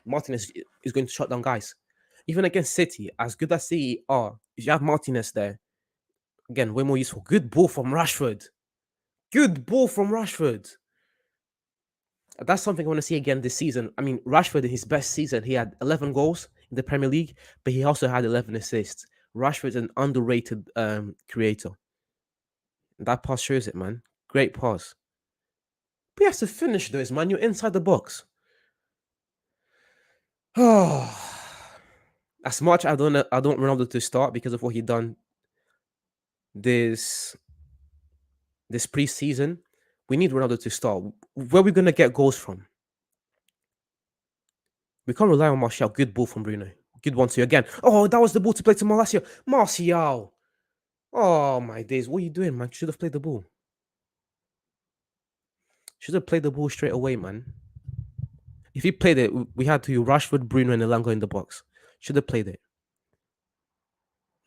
Martinez is going to shut down guys. Even against City, as good as City are, if you have Martinez there, again, way more useful. Good ball from Rashford. Good ball from Rashford. That's something I want to see again this season. I mean, Rashford in his best season, he had 11 goals in the Premier League, but he also had 11 assists. Rashford's an underrated creator. That pass shows it, man. Great pass. But he has to finish those, man. You're inside the box. Oh, as much I don't Ronaldo to start because of what he done this preseason. We need Ronaldo to start. Where are we gonna get goals from? We can't rely on Martial. Good ball from Bruno. Good one to again. Oh, that was the ball to play to Martial. Martial. Oh my days. What are you doing, man? Should have played the ball. Should have played the ball straight away, man. If he played it, we had to Rashford, Bruno, and Elango in the box. Should have played it.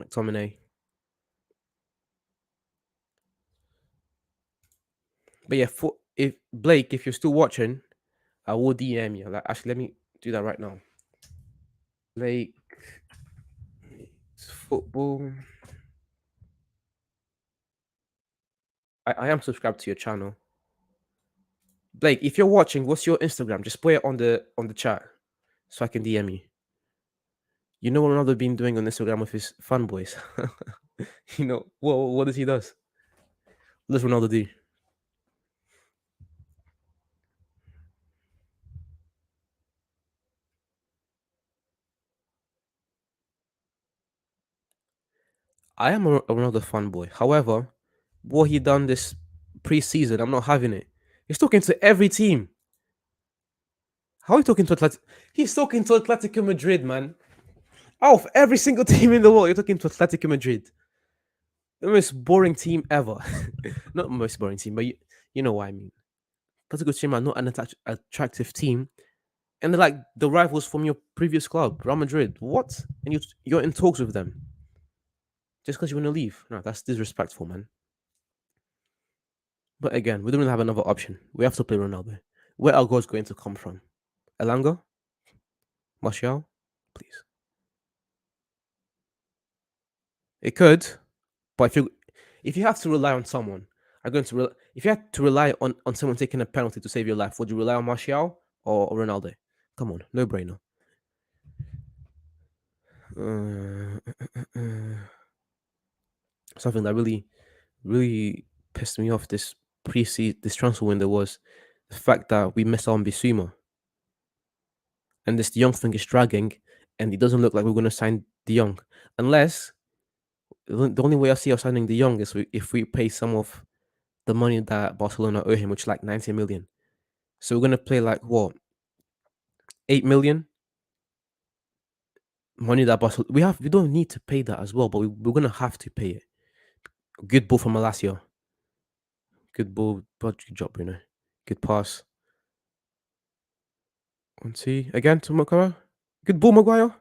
McTominay. But yeah, if Blake, if you're still watching, I will DM you. Like, actually, let me do that right now. Blake football. I am subscribed to your channel. Blake, if you're watching, what's your Instagram? Just put it on the chat so I can DM you. You know what Ronaldo been doing on Instagram with his fan boys? You know what does he does? What does Ronaldo do? I am a Ronaldo fanboy. However, what he done this pre-season, I'm not having it. He's talking to every team. How are you talking to Atletico? He's talking to Atletico Madrid, man. Out of every single team in the world, you're talking to Atletico Madrid. The most boring team ever. Not the most boring team, but you know what I mean. Atletico Madrid are not an attractive team. And they're like the rivals from your previous club, Real Madrid. What? And you're in talks with them just because you want to leave? No, that's disrespectful, man. But again, we don't really have another option. We have to play Ronaldo. Where are goals going to come from? Elanga, Martial, please. It could, but if you have to rely on someone, I'm going to if you had to rely on someone taking a penalty to save your life, would you rely on Martial or Ronaldo? Come on, no brainer. Something that really pissed me off this transfer window was the fact that we missed on Bissouma, and this De Jong thing is dragging, and it doesn't look like we're going to sign De Jong unless the only way I see us signing De Jong is if we pay some of the money that Barcelona owe him, which is like 90 million. So we're going to play like what, 8 million money that Barcelona we don't need to pay that as well, but we're going to have to pay it. Good ball from Malacia. Good ball, but good job, Bruno. Good pass. 1-2 again to Maguire. Good ball, Maguire.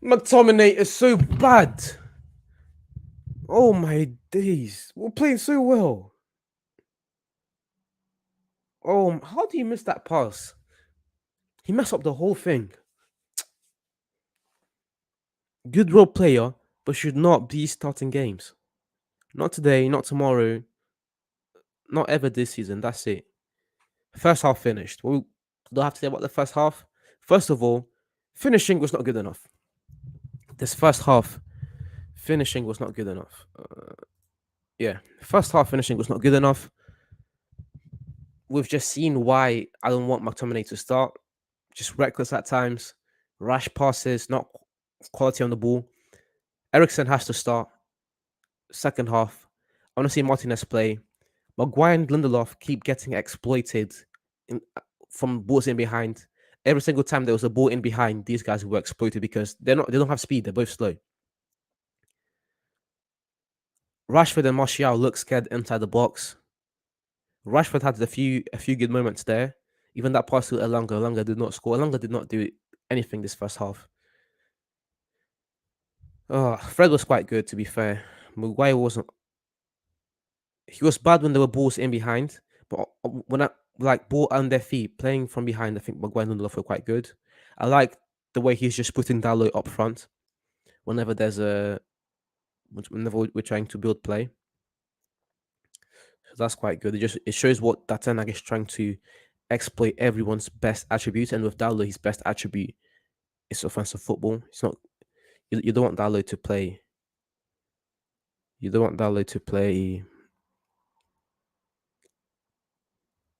McTominay is so bad. Oh my days. We're playing so well. Oh, how do you miss that pass? He messed up the whole thing. Good role player, but should not be starting games. Not today, not tomorrow, not ever this season. That's it. First half finished. What do I have to say about the first half? First of all, finishing was not good enough. This first half finishing was not good enough. Yeah, first half finishing was not good enough. We've just seen why I don't want McTominay to start. Just reckless at times, rash passes, not quality on the ball. Ericsson has to start. Second half, I want to see Martinez play. Maguire and Lindelof keep getting exploited from balls in behind. Every single time there was a ball in behind, these guys were exploited because they don't have speed. They're both slow. Rashford and Martial look scared inside the box. Rashford had a few good moments there. Even that pass to Elanga did not score. Elanga did not do anything this first half. Fred was quite good, to be fair. Maguire wasn't. He was bad when there were balls in behind, but when I like ball on their feet, playing from behind, I think Maguire and Lindelof were quite good. I like the way he's just putting Dalot up front whenever whenever we're trying to build play. So that's quite good. It shows what Datenag is trying to exploit everyone's best attributes, and with Dalot, his best attribute is offensive football. It's not you don't want Dalot to play. You don't want Dalot to play.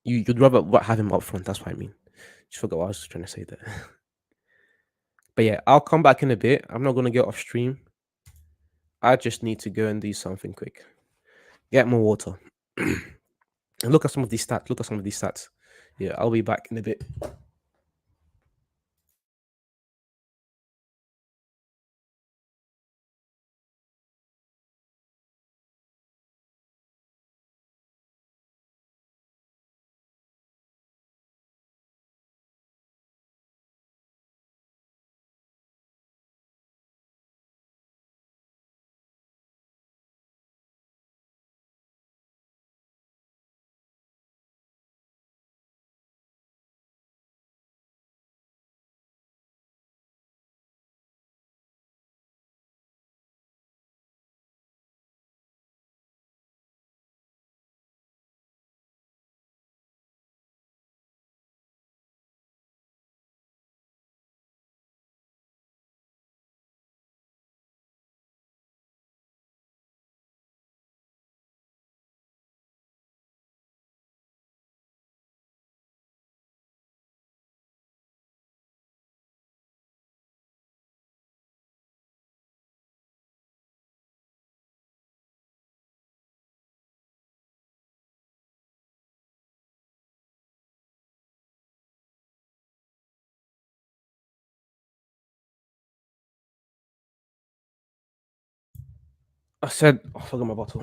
You'd rather have him up front. That's what I mean. Just forgot what I was trying to say there. But yeah, I'll come back in a bit. I'm not gonna get off stream. I just need to go and do something quick. Get more water. And look at some of these stats. Look at some of these stats. Yeah, I'll be back in a bit. I said, oh, I forgot my bottle.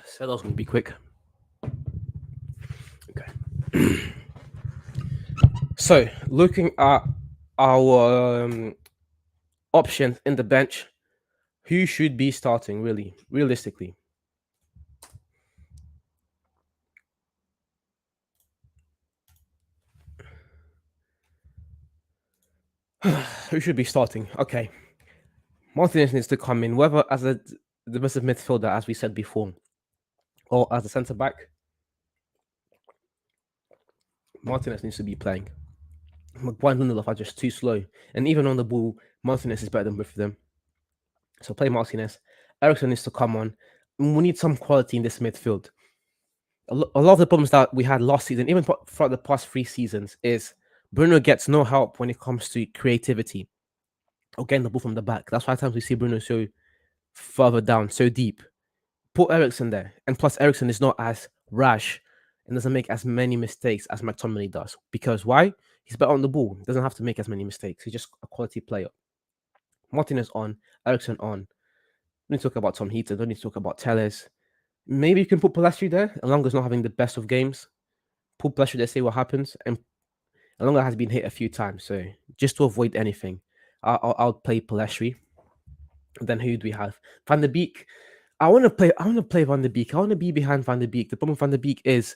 Said I was going to be quick. Okay. So, looking at our options in the bench, who should be starting, really, realistically? Who should be starting? Okay. Martinez needs to come in, whether as a defensive midfielder, as we said before, or as a centre back. Martinez needs to be playing. Maguire and Lindelof are just too slow. And even on the ball, Martinez is better than both of them. So play Martinez. Ericsson needs to come on. We need some quality in this midfield. A lot of the problems that we had last season, even throughout the past 3 seasons, is Bruno gets no help when it comes to creativity or getting the ball from the back. That's why at times we see Bruno so further down, so deep. Put Ericsson there. And plus, Ericsson is not as rash and doesn't make as many mistakes as McTominay does. Because why? He's better on the ball. He doesn't have to make as many mistakes. He's just a quality player. Martinez on, Ericsson on. Don't need to talk about Tom Heaton. Don't need to talk about Telles. Maybe you can put Pellistri there, as long as not having the best of games. Put Pellistri there, see what happens. And Alonga has been hit a few times, so just to avoid anything, I'll play Pellistri. Then who do we have? Van der Beek. I want to play. I want to play Van der Beek. I want to be behind Van der Beek. The problem with Van der Beek is,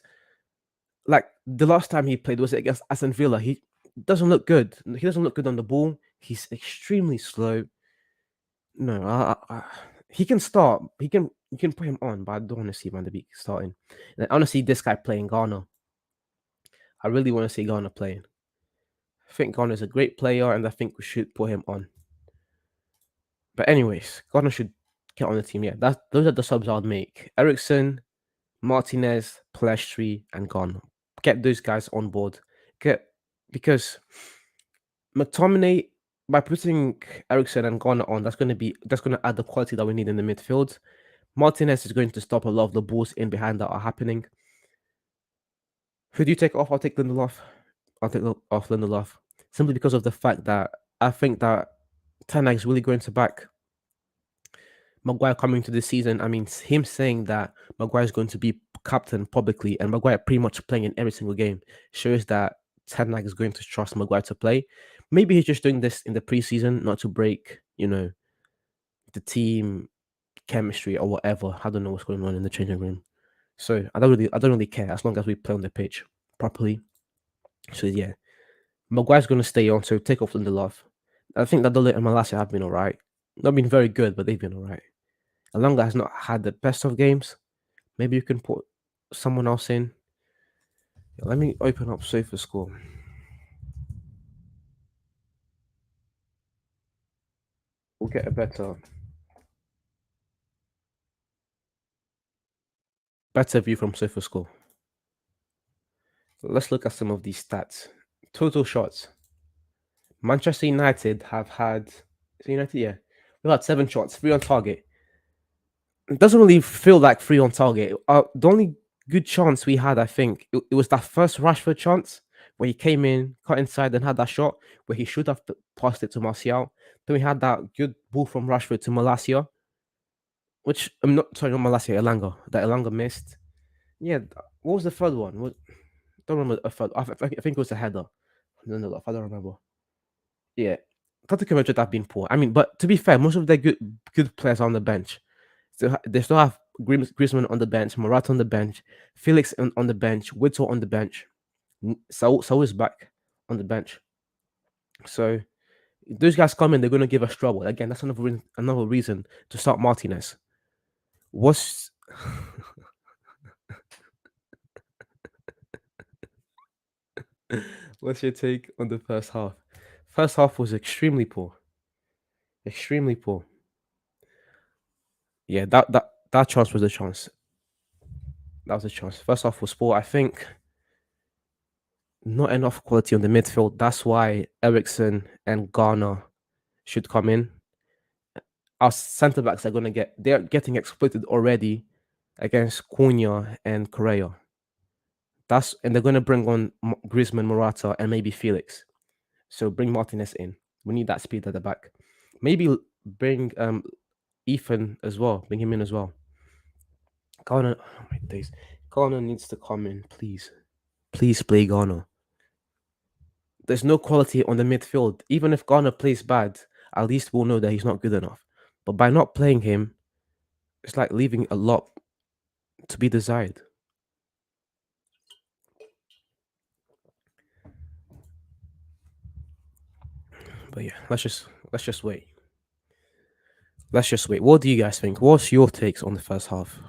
like the last time he played was against Aston Villa. He doesn't look good. He doesn't look good on the ball. He's extremely slow. No, he can start. He can. You can put him on, but I don't want to see Van der Beek starting. And I want to see this guy playing Ghana. I really want to see Ghana playing. I think Ghana is a great player, and I think we should put him on. But anyways, Ghana should get on the team. Yeah, those are the subs I'd make. Ericsson, Martinez, Pellistri, and Ghana. Get those guys on board. Because McTominay, by putting Ericsson and Ghana on, that's gonna add the quality that we need in the midfield. Martinez is going to stop a lot of the balls in behind that are happening. Who do you take off? I'll take Lindelof. I'll take off Lindelof simply because of the fact that I think that Ten Hag is really going to back Maguire coming to this season. I mean, him saying that Maguire is going to be captain publicly and Maguire pretty much playing in every single game shows that Ten Hag is going to trust Maguire to play. Maybe he's just doing this in the preseason, not to break, the team chemistry or whatever. I don't know what's going on in the changing room. So I don't really care as long as we play on the pitch properly. So yeah, Maguire's going to stay on. So take off Lindelof. I think that Dole and Malacia have been all right. Not been very good, but they've been all right. Alonga has not had the best of games. Maybe you can put someone else in. Let me open up SofaScore. We'll get a better. better view from SofaScore. Let's look at some of these stats. Total shots. Manchester United have had. Is it United? Yeah. We've had 7 shots, 3 on target. It doesn't really feel like 3 on target. The only good chance we had, I think, it was that first Rashford chance where he came in, cut inside, and had that shot where he should have passed it to Martial. Then we had that good ball from Rashford to Malacia, which I'm not sorry, not Malacia, Elanga. That Elanga missed. Yeah, what was the third one? Don't remember a third. I think it was a header. No, I don't remember. Yeah, Atletico Madrid have been poor. I mean, but to be fair, most of their good players are on the bench. They still have Griezmann on the bench, Morata on the bench, Felix on the bench, Whittle on the bench. So is back on the bench. So if those guys come in, they're going to give us trouble. Again, that's another reason to start Martinez. What's what's your take on the first half? First half was extremely poor. Extremely poor. Yeah, that chance was a chance. That was a chance. First half was poor. I think not enough quality on the midfield. That's why Ericsson and Garner should come in. Our centre backs are they're getting exploited already against Cunha and Correa. And they're gonna bring on Griezmann, Morata, and maybe Felix. So bring Martinez in. We need that speed at the back. Maybe bring Ethan as well. Bring him in as well. Garner, oh my days. Garner needs to come in, please. Please play Garner. There's no quality on the midfield. Even if Garner plays bad, at least we'll know that he's not good enough. But by not playing him, it's like leaving a lot to be desired. But yeah, let's just wait. Let's just wait. What do you guys think? What's your takes on the first half?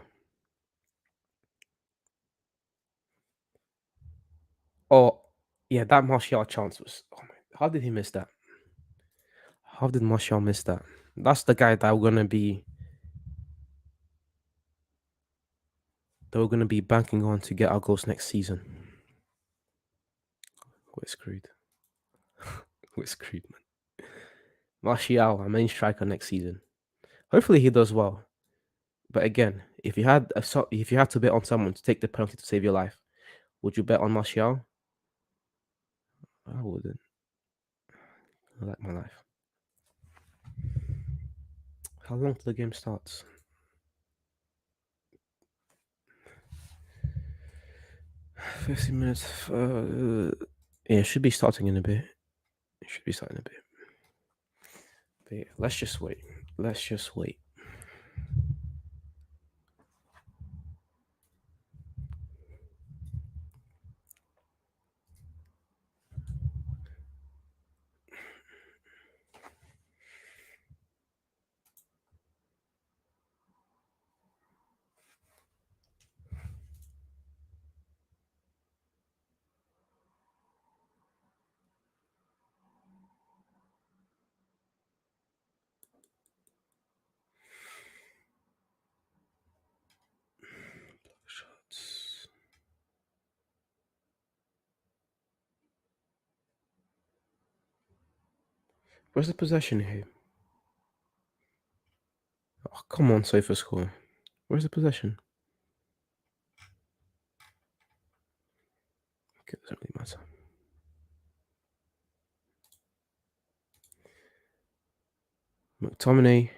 Oh, yeah, that Martial chance was. Oh my, how did he miss that? How did Martial miss that? That's the guy that we're gonna be banking on to get our goals next season. We're screwed. We're screwed, man. Martial, our main striker next season. Hopefully he does well. But again, if you had to bet on someone to take the penalty to save your life, would you bet on Martial? I wouldn't. I like my life. How long till the game starts? 50 minutes. Yeah, it should be starting in a bit. It should be starting in a bit. But yeah, let's just wait. Let's just wait. Shots. Where's the possession here? Oh, come on, SofaScore. Where's the possession? Okay, doesn't really matter. McTominay,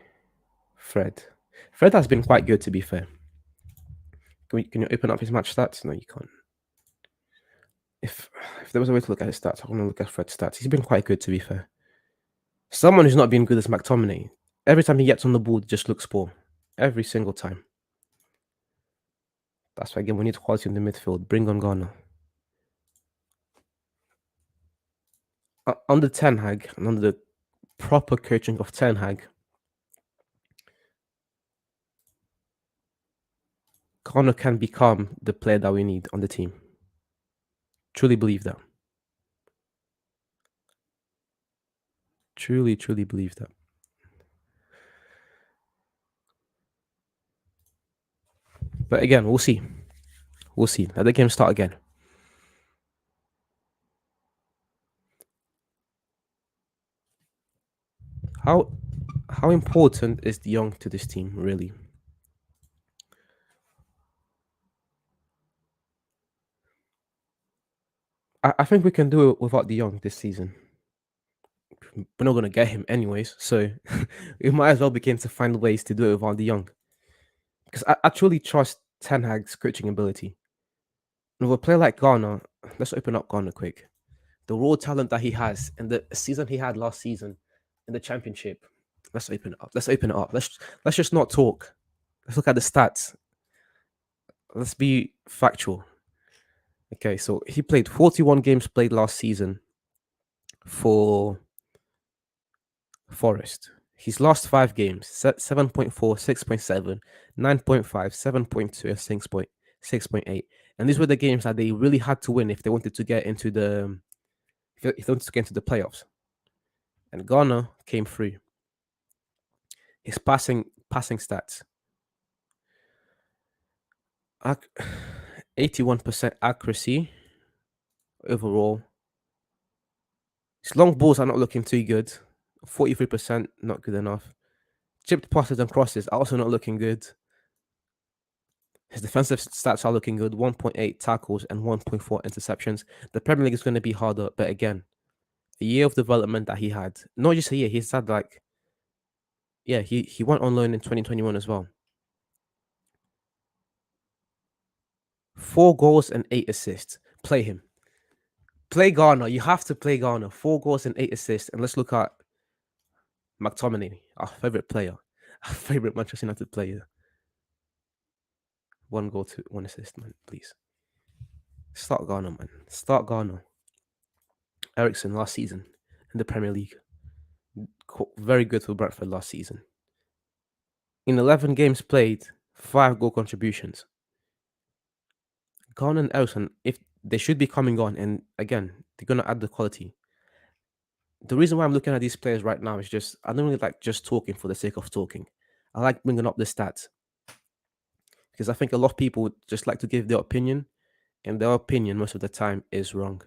Fred. Fred has been quite good, to be fair. Can you open up his match stats? No, you can't. If there was a way to look at his stats, I want to look at Fred's stats. He's been quite good, to be fair. Someone who's not been good is McTominay. Every time he gets on the ball, it just looks poor. Every single time. That's why, again, we need quality in the midfield. Bring on Ghana. Under Ten Hag and under the proper coaching of Ten Hag, Ghana can become the player that we need on the team. Truly believe that. Truly believe that. But again, we'll see. We'll see. Let the game start again. How how important is De Jong to this team, really? I think we can do it without De Jong this season. We're not gonna get him anyways, so we might as well begin to find ways to do it without De Jong. Because I truly trust Ten Hag's coaching ability. And with a player like Ghana, let's open up Ghana quick. The raw talent that he has and the season he had last season in the championship. Let's open it up. Let's open it up. Let's just not talk. Let's look at the stats. Let's be factual. Okay, so he played 41 games played last season for Forest. His last five games: 7.4, 6.7, 9.5, 7.2, and 6.8. And these were the games that they really had to win if they wanted to get into the if they wanted to get into the playoffs. And Ghana came through. His passing stats: 81% accuracy overall. His long balls are not looking too good. 43% not good enough. Chipped passes and crosses are also not looking good. His defensive stats are looking good: 1.8 tackles and 1.4 interceptions. The Premier League is going to be harder, but again, a year of development that he had, not just a year, he's had like, yeah, he went on loan in 2021 as well. 4 goals and 8 assists. Play him. Play Ghana. You have to play Ghana. 4 goals and 8 assists. And let's look at McTominay, our favorite player, our favorite Manchester United player. 1 goal to 1 assist, man. Please start Ghana, man. Start Ghana. Ericsson last season in the Premier League, very good for Brentford last season. In 11 games played, 5 goal contributions. Ghana and Ericsson, if they should be coming on, and again, they're gonna add the quality. The reason why I'm looking at these players right now is just I don't really like just talking for the sake of talking. I like bringing up the stats because I think a lot of people just like to give their opinion, and their opinion most of the time is wrong.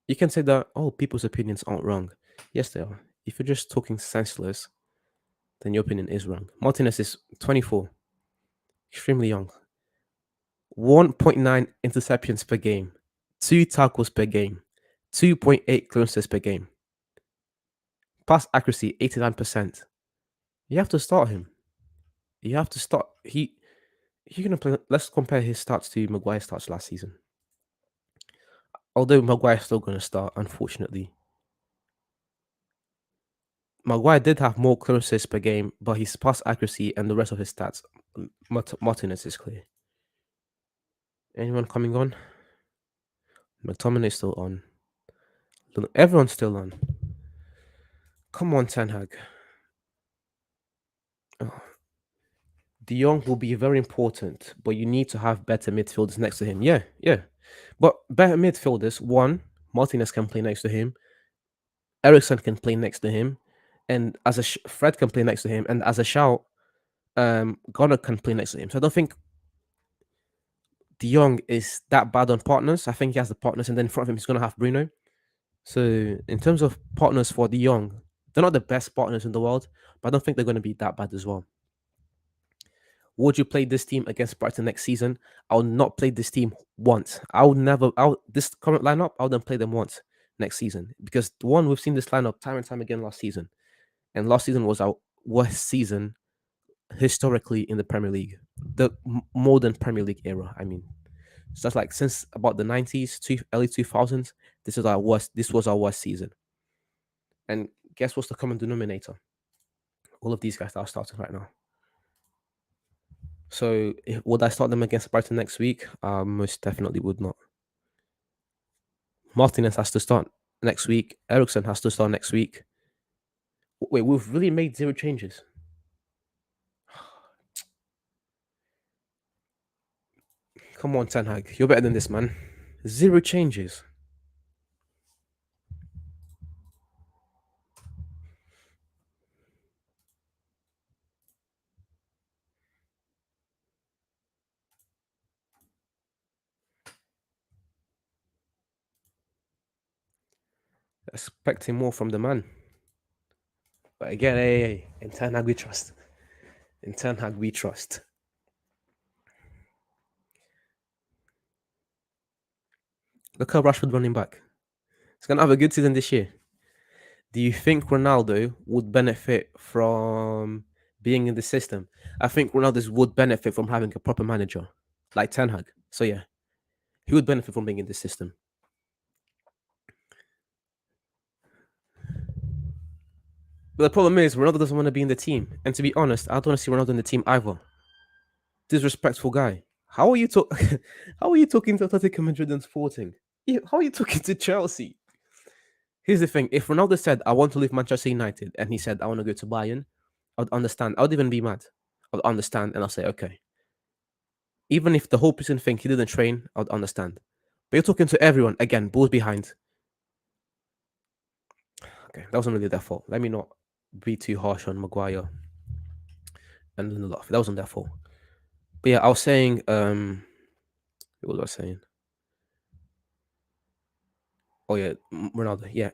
You can say that, oh, people's opinions aren't wrong. Yes, they are. If you're just talking senseless, then your opinion is wrong. Martinez is 24, extremely young. 1.9 interceptions per game, 2 tackles per game, 2.8 clearances per game. Pass accuracy 89%. You have to start him. You have to start. You're gonna play. Let's compare his stats to Maguire's stats last season. Although Maguire's still gonna start, unfortunately. Maguire did have more clearances per game, but his pass accuracy and the rest of his stats, Martinez is clear. Anyone coming on? McTominay is still on. Everyone's still on. Come on, Ten Hag. Oh, De Jong will be very important, but you need to have better midfielders next to him. Yeah, yeah. But better midfielders, one, Martinez can play next to him. Ericsson can play next to him. And as a Fred can play next to him. And as a shout, Gunnar can play next to him. So I don't think De Jong is that bad on partners. I think he has the partners, and then in front of him, he's going to have Bruno. So in terms of partners for De Jong, they're not the best partners in the world, but I don't think they're going to be that bad as well. Would you play this team against Brighton next season? I'll not play this team once. I'll never. This current lineup. I'll then play them once next season because the one we've seen this lineup time and time again last season, and last season was our worst season historically in the Premier League, the modern Premier League era. I mean, so that's like since about the 90s to early 2000s. This is our worst. This was our worst season. And guess what's the common denominator? All of these guys that are starting right now. So would I start them against Brighton next week? Most definitely would not. Martinez has to start next week. Ericsson has to start next week. Wait, we've really made 0 changes. Come on, Ten Hag. You're better than this, man. 0 changes. Expecting more from the man. But again, hey, in Ten Hag we trust. In Ten Hag we trust. Look how Rashford running back. He's gonna have a good season this year. Do you think Ronaldo would benefit from being in the system? I think Ronaldo would benefit from having a proper manager like Ten Hag. So yeah, he would benefit from being in the system. But the problem is Ronaldo doesn't want to be in the team. And to be honest, I don't want to see Ronaldo in the team either. Disrespectful guy. How are you how are you talking to Atletico Madrid and Sporting? How are you talking to Chelsea? Here's the thing: if Ronaldo said, "I want to leave Manchester United," and he said, "I want to go to Bayern," I'd understand. I would even be mad. I'd understand, and I'll say, "Okay." Even if the whole person think he didn't train, I'd understand. But you're talking to everyone again, balls behind. Okay, that wasn't really their fault. Let me not be too harsh on Maguire and Lindelof. That wasn't their fault. But yeah, I was saying, what was I saying? Oh yeah, Ronaldo. Yeah,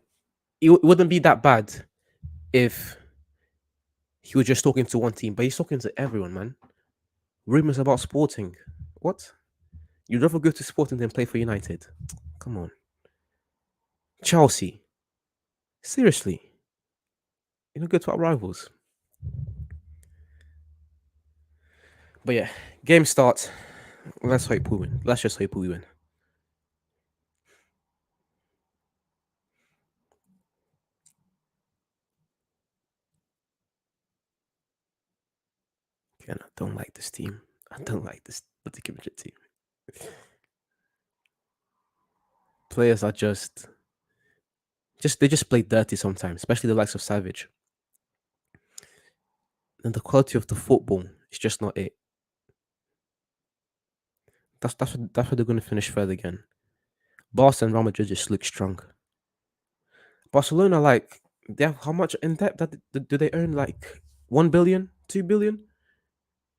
it wouldn't be that bad if he was just talking to one team, but he's talking to everyone, man. Rumors about Sporting. What? You'd rather go to Sporting than play for United? Come on. Chelsea. Seriously. You know, go to our rivals. But yeah, game starts. Let's hope we win. Let's just hope we win. Again, I don't like this team. I don't like this particular team. Players are just they just play dirty sometimes, especially the likes of Savage. And the quality of the football is just not it. That's what they're going to finish third again. Barca and Real Madrid just look strong. Barcelona, like, they have how much in debt that do they earn? Like 1 billion, 2 billion,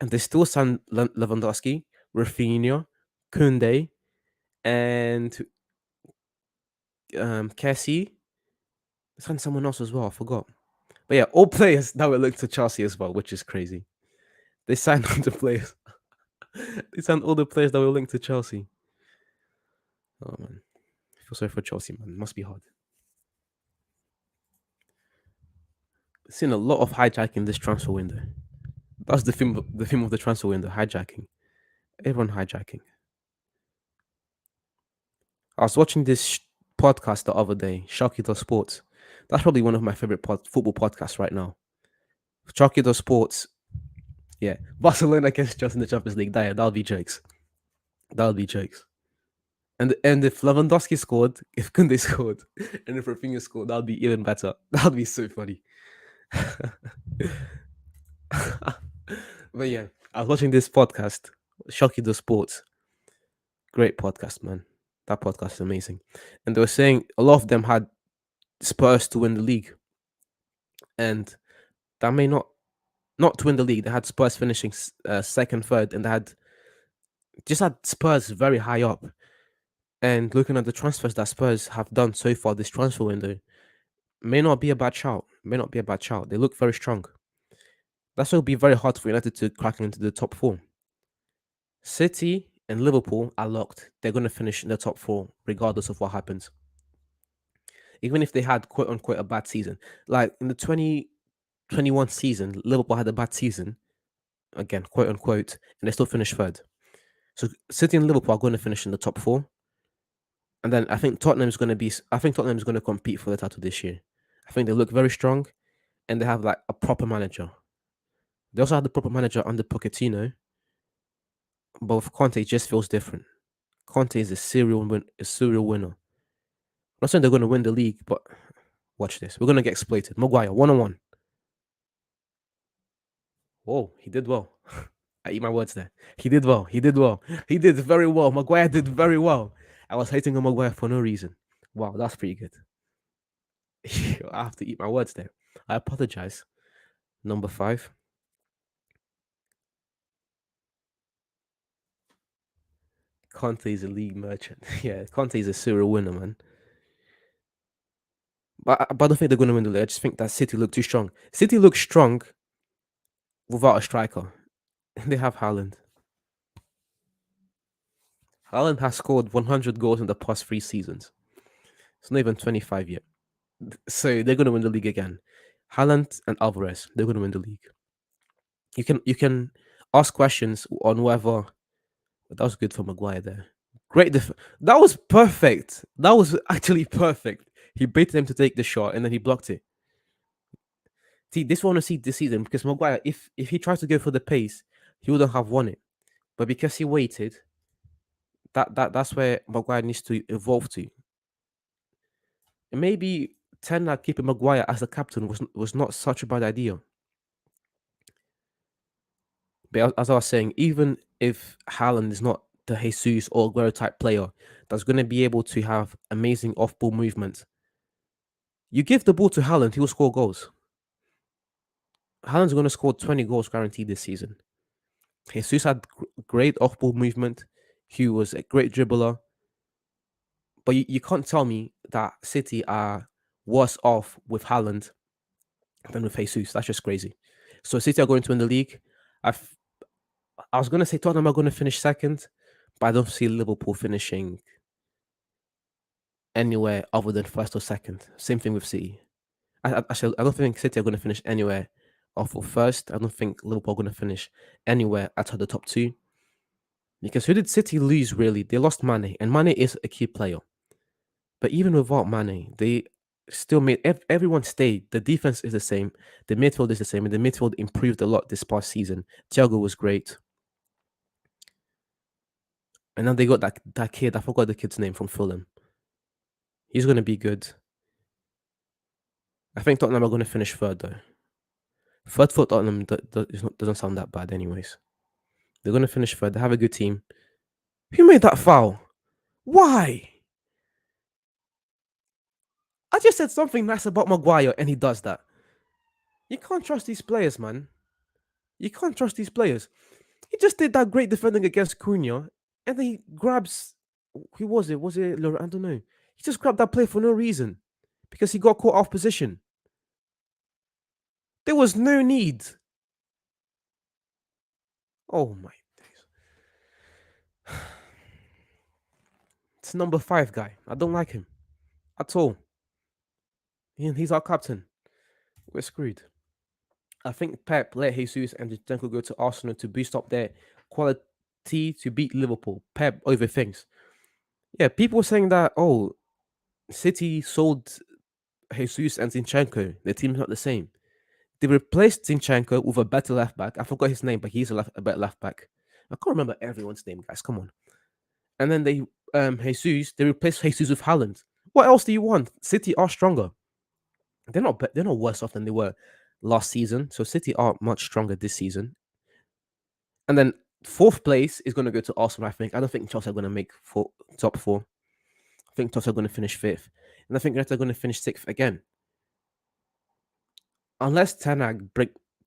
and they still sign Lewandowski, Rafinha, Kunde, and Kessie. They signed someone else as well. I forgot. But yeah, all players that were linked to Chelsea as well, which is crazy. They signed all the players. They signed all the players that were linked to Chelsea. Oh man, I feel sorry for Chelsea, man. It must be hard. Seen a lot of hijacking this transfer window. That's the theme. The theme of the transfer window: hijacking. Everyone hijacking. I was watching this podcast the other day, Sharky Does Sports. That's probably one of my favorite football podcasts right now. Sharky Does Sports. Yeah, Barcelona against Chelsea in the Champions League. That'll be jokes. That'll be jokes. And if Lewandowski scored, if Kunde scored, and if Rafinha scored, that'd be even better. That'd be so funny. But yeah, I was watching this podcast, Shocky the Sports. Great podcast, man. That podcast is amazing. And they were saying a lot of them had Spurs to win the league, and that may not to win the league. They had Spurs finishing second, third, and they had Spurs very high up. And looking at the transfers that Spurs have done so far this transfer window, may not be a bad shout. May not be a bad shout. They look very strong. That's why it'll be very hard for United to crack into the top four. City and Liverpool are locked. They're going to finish in the top four, regardless of what happens. Even if they had quote unquote a bad season. Like in the 2021 season, Liverpool had a bad season, again, quote unquote, and they still finished third. So City and Liverpool are going to finish in the top four. And then I think Tottenham's going to compete for the title this year. I think they look very strong and they have like a proper manager. They also had the proper manager under Pochettino, but with Conte, it just feels different. Conte is a serial winner. I'm not saying they're going to win the league, but watch this. We're going to get exploited. Maguire, 1-on-1. Whoa, he did well. I eat my words there. He did well. He did well. He did very well. Maguire did very well. I was hating on Maguire for no reason. Wow, that's pretty good. I have to eat my words there. I apologize. Number 5. Conte is a league merchant. Yeah, Conte is a serial winner, man. But I don't think they're going to win the league. I just think that City look too strong. City looks strong without a striker. They have Haaland. Haaland has scored 100 goals in the past 3 seasons. It's not even 25 yet. So they're going to win the league again. Haaland and Alvarez, they're going to win the league. You can ask questions on whether that was good for Maguire there. That was perfect. That was actually perfect. He baited him to take the shot and then he blocked it. See, this one to see this season because Maguire, if he tries to go for the pace, he wouldn't have won it. But because he waited, that's where Maguire needs to evolve to. And maybe Ten Hag keeping Maguire as the captain was not such a bad idea. But as I was saying, even if Haaland is not the Jesus or Aguero type player that's going to be able to have amazing off ball movement, you give the ball to Haaland, he will score goals. Haaland's going to score 20 goals guaranteed this season. Jesus had great off ball movement. He was a great dribbler. But you can't tell me that City are worse off with Haaland than with Jesus. That's just crazy. So City are going to win the league. I was going to say Tottenham are going to finish second, but I don't see Liverpool finishing anywhere other than first or second. Same thing with City. I don't think City are going to finish anywhere off of first. I don't think Liverpool are going to finish anywhere outside the top two. Because who did City lose really? They lost Mane, and Mane is a key player. But even without Mane, they still made everyone stayed. The defense is the same. The midfield is the same, and the midfield improved a lot this past season. Thiago was great. And then they got that kid. I forgot the kid's name from Fulham. He's going to be good. I think Tottenham are going to finish third, though. Third for Tottenham doesn't sound that bad, anyways. They're going to finish third. They have a good team. Who made that foul? Why? I just said something nice about Maguire, and he does that. You can't trust these players, man. You can't trust these players. He just did that great defending against Cunha, and then he grabs. Who was it? Was it I don't know. He just grabbed that play for no reason because he got caught off position. There was no need. Oh my days. It's number 5 guy. I don't like him at all. He's our captain. We're screwed. I think Pep let Jesus and Zinchenko go to Arsenal to boost up their quality to beat Liverpool. Pep overthinks. Yeah, people were saying that, oh, City sold Jesus and Zinchenko. The team's not the same. They replaced Zinchenko with a better left back. I forgot his name, but he's a better left back. I can't remember everyone's name, guys. Come on. And then they replaced Jesus with Haaland. What else do you want? City are stronger. They're not worse off than they were last season. So City are much stronger this season. And then 4th place is going to go to Arsenal, I think. I don't think Chelsea are going to make top 4. I think Chelsea are going to finish 5th. And I think United are going to finish 6th again. Unless Ten Hag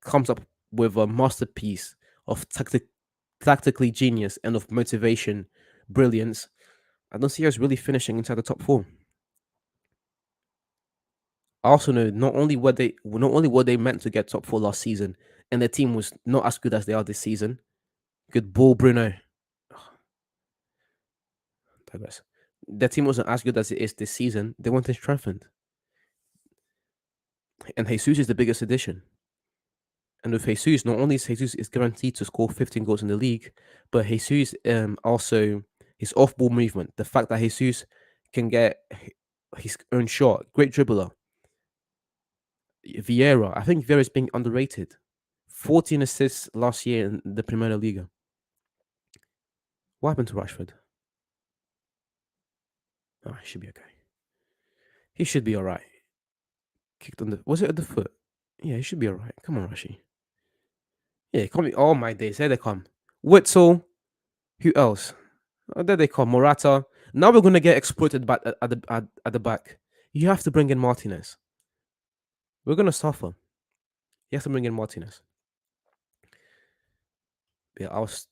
comes up with a masterpiece of tactically genius and of motivation, brilliance, I don't see us really finishing inside the top 4. I also know not only were they meant to get top 4 last season, and their team was not as good as they are this season. Good ball, Bruno. Digress. Their team wasn't as good as it is this season. They wanted strengthened, and Jesus is the biggest addition. And with Jesus, not only is Jesus guaranteed to score 15 goals in the league, but Jesus also his off-ball movement, the fact that Jesus can get his own shot, great dribbler. Vieira, I think Vieira is being underrated. 14 assists last year in the Premier League. What happened to Rashford? Oh, he should be okay. He should be all right. Kicked on the... Was it at the foot? Yeah, he should be all right. Come on, Rashi. Yeah, come on. Oh, my days. Here they come. Witzel. Who else? Oh, there they come. Morata. Now we're going to get exploited back at the back. You have to bring in Martinez. We're going to suffer. You have to bring in Martinez. Yeah, I was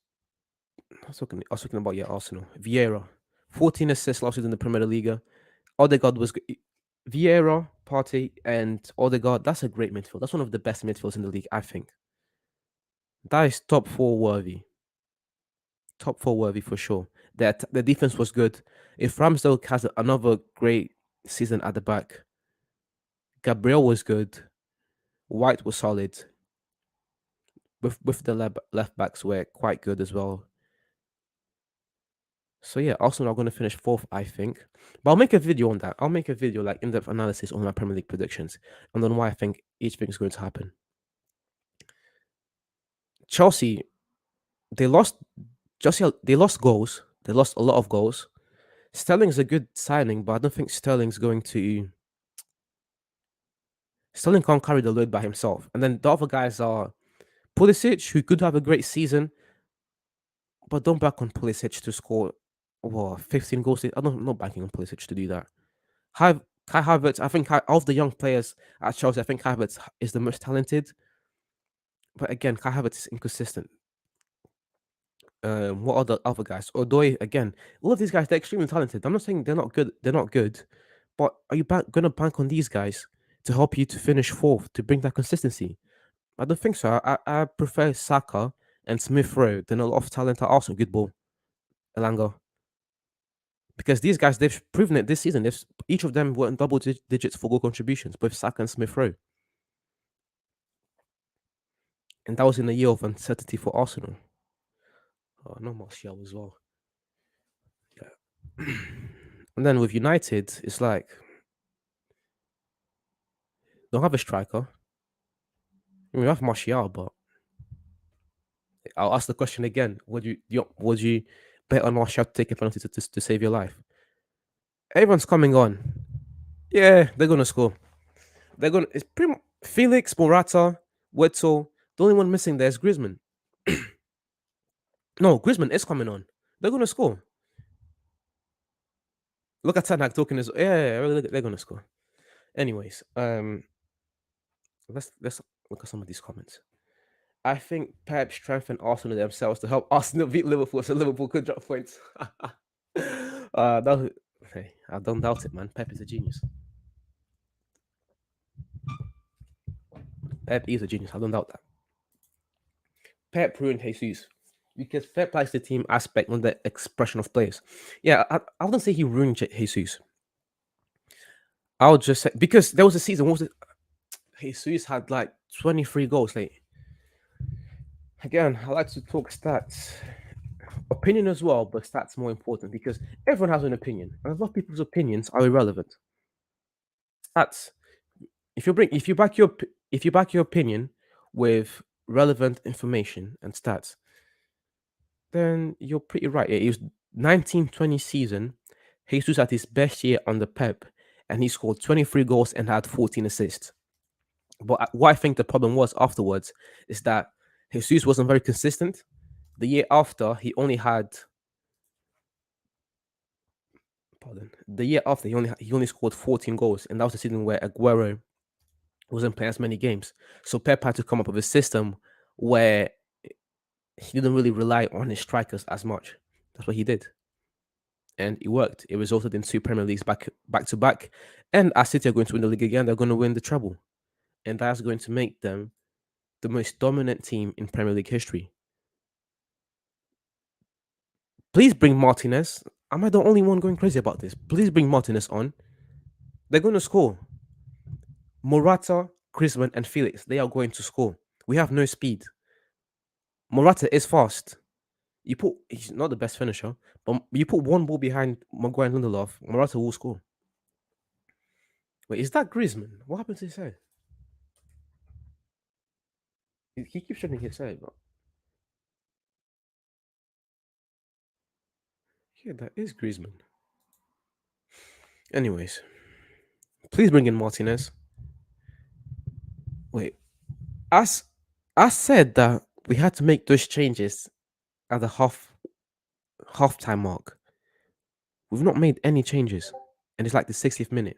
talking about Arsenal. Vieira. 14 assists last season in the Premier League. Odegaard was... Vieira Partey and Odegaard. That's a great midfield. That's one of the best midfields in the league, I think. That is top four worthy. Top four worthy for sure. That the defense was good. If Ramsdale has another great season at the back, Gabriel was good. White was solid. With the left backs were quite good as well. So yeah, Arsenal are going to finish fourth, I think. But I'll make a video on that. I'll make a video like in-depth analysis on my Premier League predictions and on why I think each thing is going to happen. Chelsea, they lost. Chelsea, they lost goals. They lost a lot of goals. Sterling's a good signing, but I don't think Sterling's going to. Sterling can't carry the load by himself. And then the other guys are Pulisic, who could have a great season, but don't back on Pulisic to score 15 goals. I'm not backing on Pulisic to do that. Kai Havertz, I think of the young players at Chelsea, I think Kai Havertz is the most talented. But again, Kai Havertz is inconsistent. What are the other guys? Odoi, again, all of these guys, they're extremely talented. I'm not saying they're not good. They're not good. But are you gonna bank on these guys to help you to finish fourth, to bring that consistency? I don't think so. I prefer Saka and Smith Rowe than a lot of talent at Arsenal. Good ball, Elanga. Because these guys, they've proven it this season. Each of them were in double digits for goal contributions, both Saka and Smith Rowe. And that was in a year of uncertainty for Arsenal. Oh, no Martial as well. Yeah. And then with United, it's like don't have a striker. I mean, we have Martial, but I'll ask the question again: would you bet on Martial to take a penalty to save your life? Everyone's coming on. Yeah, they're gonna score. They're gonna. It's pretty much Felix, Morata, Wetzel. The only one missing there is Griezmann. No, Griezmann is coming on. They're gonna score. Look at Ten Hag talking as yeah, they're gonna score. Anyways, let's look at some of these comments. I think Pep strengthened Arsenal themselves to help Arsenal beat Liverpool, so Liverpool could drop points. Hey, I don't doubt it, man. Pep is a genius. Pep is a genius. I don't doubt that. Pep ruined Jesus because Pep likes the team aspect, not the expression of players. Yeah, I wouldn't say he ruined Jesus. I would just say because there was a season. What was it? Jesus had like 23 goals. Like again, I like to talk stats, opinion as well, but stats more important because everyone has an opinion, and a lot of people's opinions are irrelevant. Stats. If you back your opinion with relevant information and stats, then you're pretty right. It was 1920 season. Jesus had his best year under Pep, and he scored 23 goals and had 14 assists. But what I think the problem was afterwards is that Jesus wasn't very consistent. The year after, the year after he only scored 14 goals, and that was the season where Aguero wasn't playing as many games. So Pep had to come up with a system where he didn't really rely on his strikers as much. That's what he did, and it worked. It resulted in two Premier Leagues back to back, and as City are going to win the league again, they're going to win the treble, and that's going to make them the most dominant team in Premier League history. Please bring Martinez. Am I the only one going crazy about this? Please bring Martinez on. They're going to score. Morata, Griezmann, and Felix, they are going to score. We have no speed. Morata is fast. He's not the best finisher, but you put one ball behind Maguire and Lindelof, Morata will score. Wait, is that Griezmann? What happened to his head? He keeps turning his head, but yeah, that is Griezmann. Anyways, please bring in Martinez. Wait, as I said that we had to make those changes at the halftime mark. We've not made any changes, and it's like the 60th minute.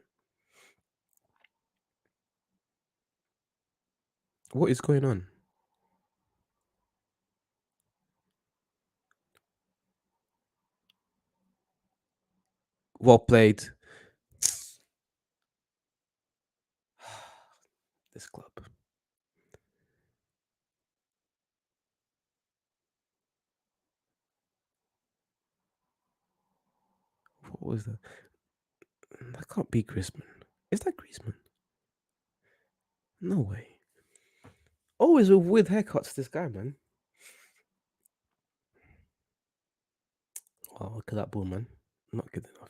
What is going on? Well played. this club. What was that? That can't be Griezmann. Is that Griezmann? No way. Always with weird haircuts, this guy, man. Oh, look at that ball, man. Not good enough.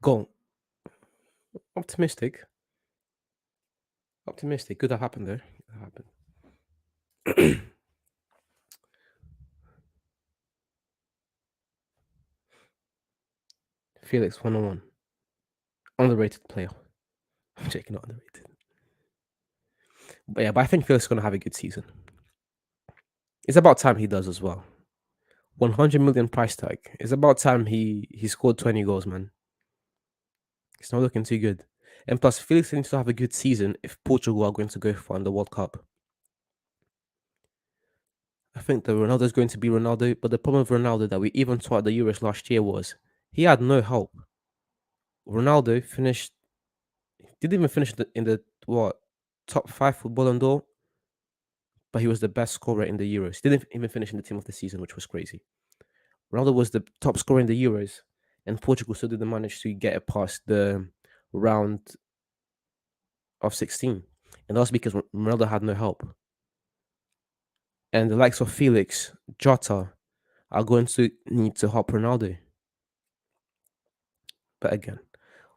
Go. Optimistic. Optimistic. Could have happened there. Could have happened. Felix 101. Underrated player. I'm checking out underrated. But yeah, but I think Felix is gonna have a good season. It's about time he does as well. 100 million price tag. It's about time he scored 20 goals, man. It's not looking too good. And plus, Felix needs to have a good season if Portugal are going to go far in the World Cup. I think that Ronaldo is going to be Ronaldo, but the problem with Ronaldo that we even saw at the Euros last year was he had no help. Ronaldo finished, didn't even finish in the what top five for Ballon d'Or, but he was the best scorer in the Euros. Didn't even finish in the team of the season, which was crazy. Ronaldo was the top scorer in the Euros, and Portugal still didn't manage to get it past the round of 16, and that was because Ronaldo had no help. And the likes of Felix, Jota are going to need to help Ronaldo. But again,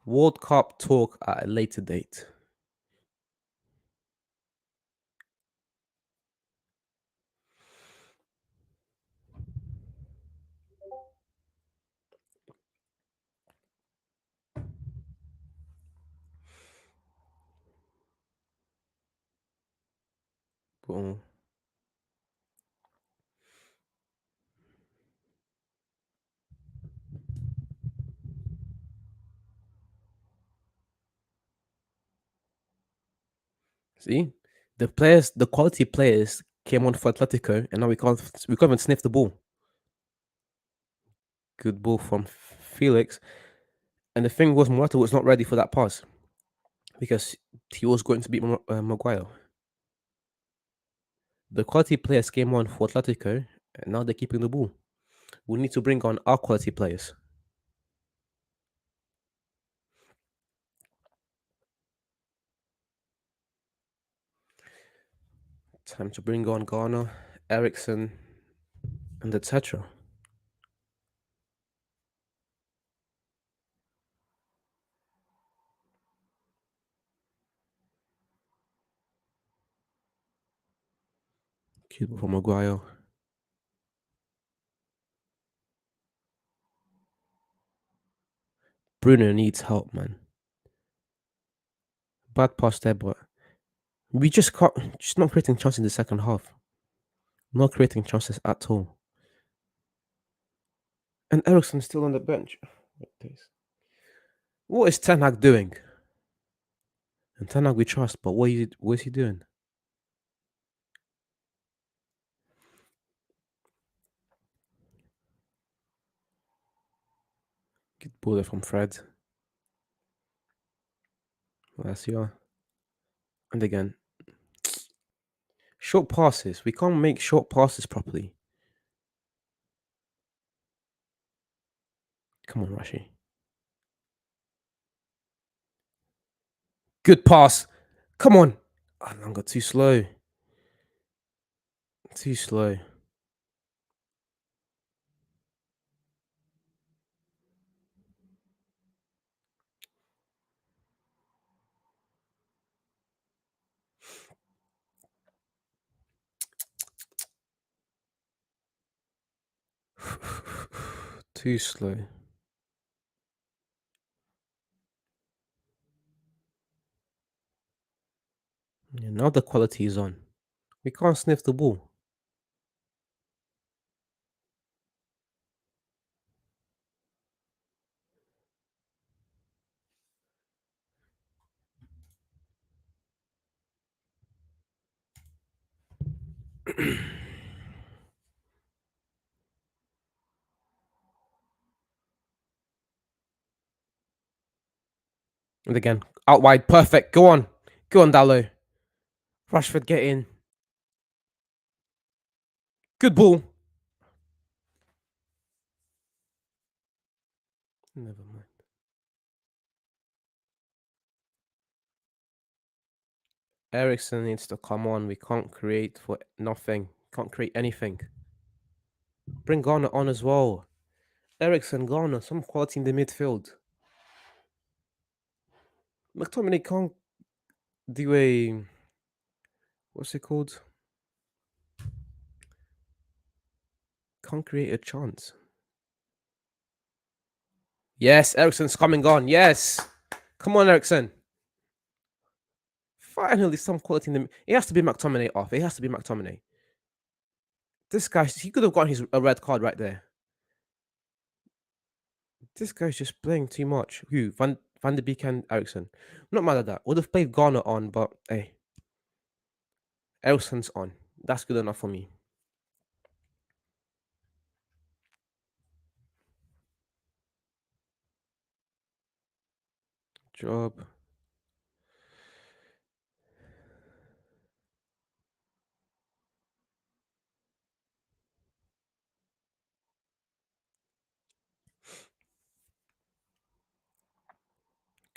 World Cup talk at a later date. Boom. See, the quality players came on for Atletico, and now we can't even sniff the ball. Good ball from Felix, and the thing was Morata was not ready for that pass because he was going to beat Maguire. The quality players came on for Atletico, and now they're keeping the ball. We need to bring on our quality players. Time to bring on Garner, Ericsson, and etc. Cute for Maguire. Bruno needs help, man. Bad pass there, but we just can't. Just not creating chances in the second half. Not creating chances at all. And Ericsson's still on the bench. What is Ten Hag doing? And Ten Hag we trust, but what is he doing? Good ball there from Fred. Lazio. And again, short passes. We can't make short passes properly. Come on, Rashi. Good pass. Come on. Alanga too slow. Too slow. Too slow. Yeah, now the quality is on. We can't sniff the ball. And again, out wide, perfect. Go on. Go on, Dallo. Rashford, get in. Good ball. Never mind. Ericsson needs to come on. We can't create for nothing. Can't create anything. Bring Garner on as well. Ericsson, Garner, some quality in the midfield. McTominay can't do a what's it called? Can't create a chance. Yes, Ericsson's coming on. Yes. Come on, Ericsson. Finally, some quality in the. It has to be McTominay off. It has to be McTominay. This guy, he could have gotten a red card right there. This guy's just playing too much. Who? Van de Beek and Ericsson. Not mad at that. Would have played Garner on, but hey, Ericsson's on. That's good enough for me. Job.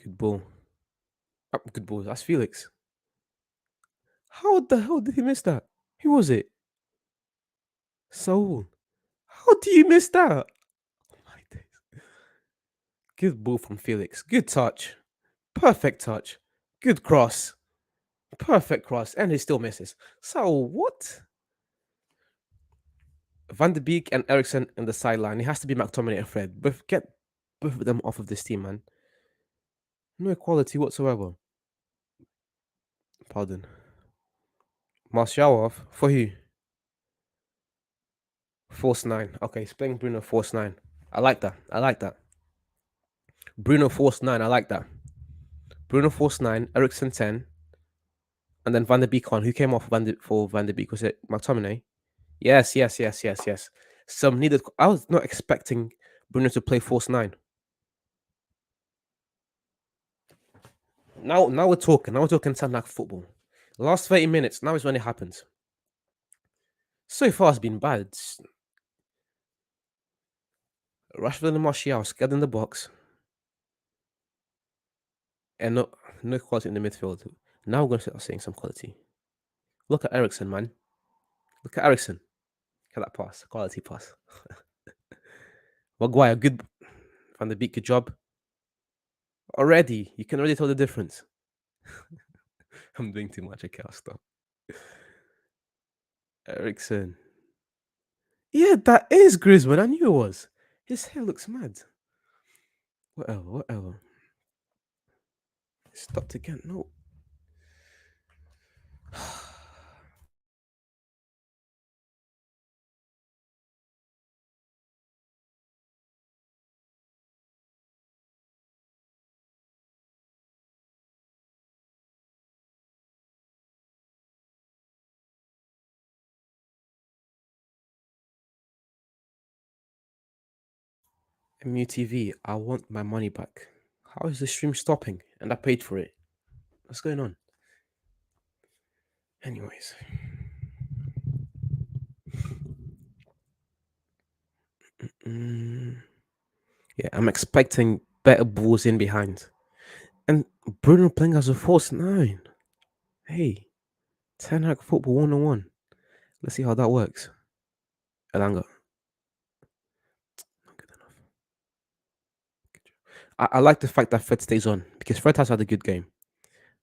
Good ball. Oh, good ball. That's Felix. How the hell did he miss that? Who was it? Saul. How do you miss that? Oh my days. Good ball from Felix. Good touch. Perfect touch. Good cross. Perfect cross. And he still misses. So what? Van de Beek and Ericsson in the sideline. It has to be McTominay and Fred. But get both of them off of this team, man. No equality whatsoever. Pardon. Martial off. For who? Force 9. Okay, he's playing Bruno Force 9. I like that. I like that. Bruno Force 9. I like that. Bruno Force 9. Ericsson 10. And then Van de Beek on. Who came off for Van de Beek? Was it McTominay? Yes, yes, yes, yes, yes. Some needed. I was not expecting Bruno to play Force 9. Now we're talking. Now we're talking something like football. Last 30 minutes. Now is when it happens. So far, it's been bad. Rashford and Martial scared in the box, and no quality in the midfield. Now we're going to start seeing some quality. Look at Ericsson, man. Look at Ericsson. Look at that pass. Quality pass. Maguire, good. Van de Beek, good job. Already, you can already tell the difference. I'm doing too much. Okay, I'll stop. Ericsson. Yeah, that is Griezmann. I knew it was. His hair looks mad. Whatever, whatever. Stopped again. No. MUTV, I want my money back. How is the stream stopping? And I paid for it. What's going on? Anyways. Yeah, I'm expecting better balls in behind. And Bruno playing as a false 9. Hey, Ten Hag football 101. Let's see how that works. Elanga. Not good enough. I like the fact that Fred stays on because Fred has had a good game.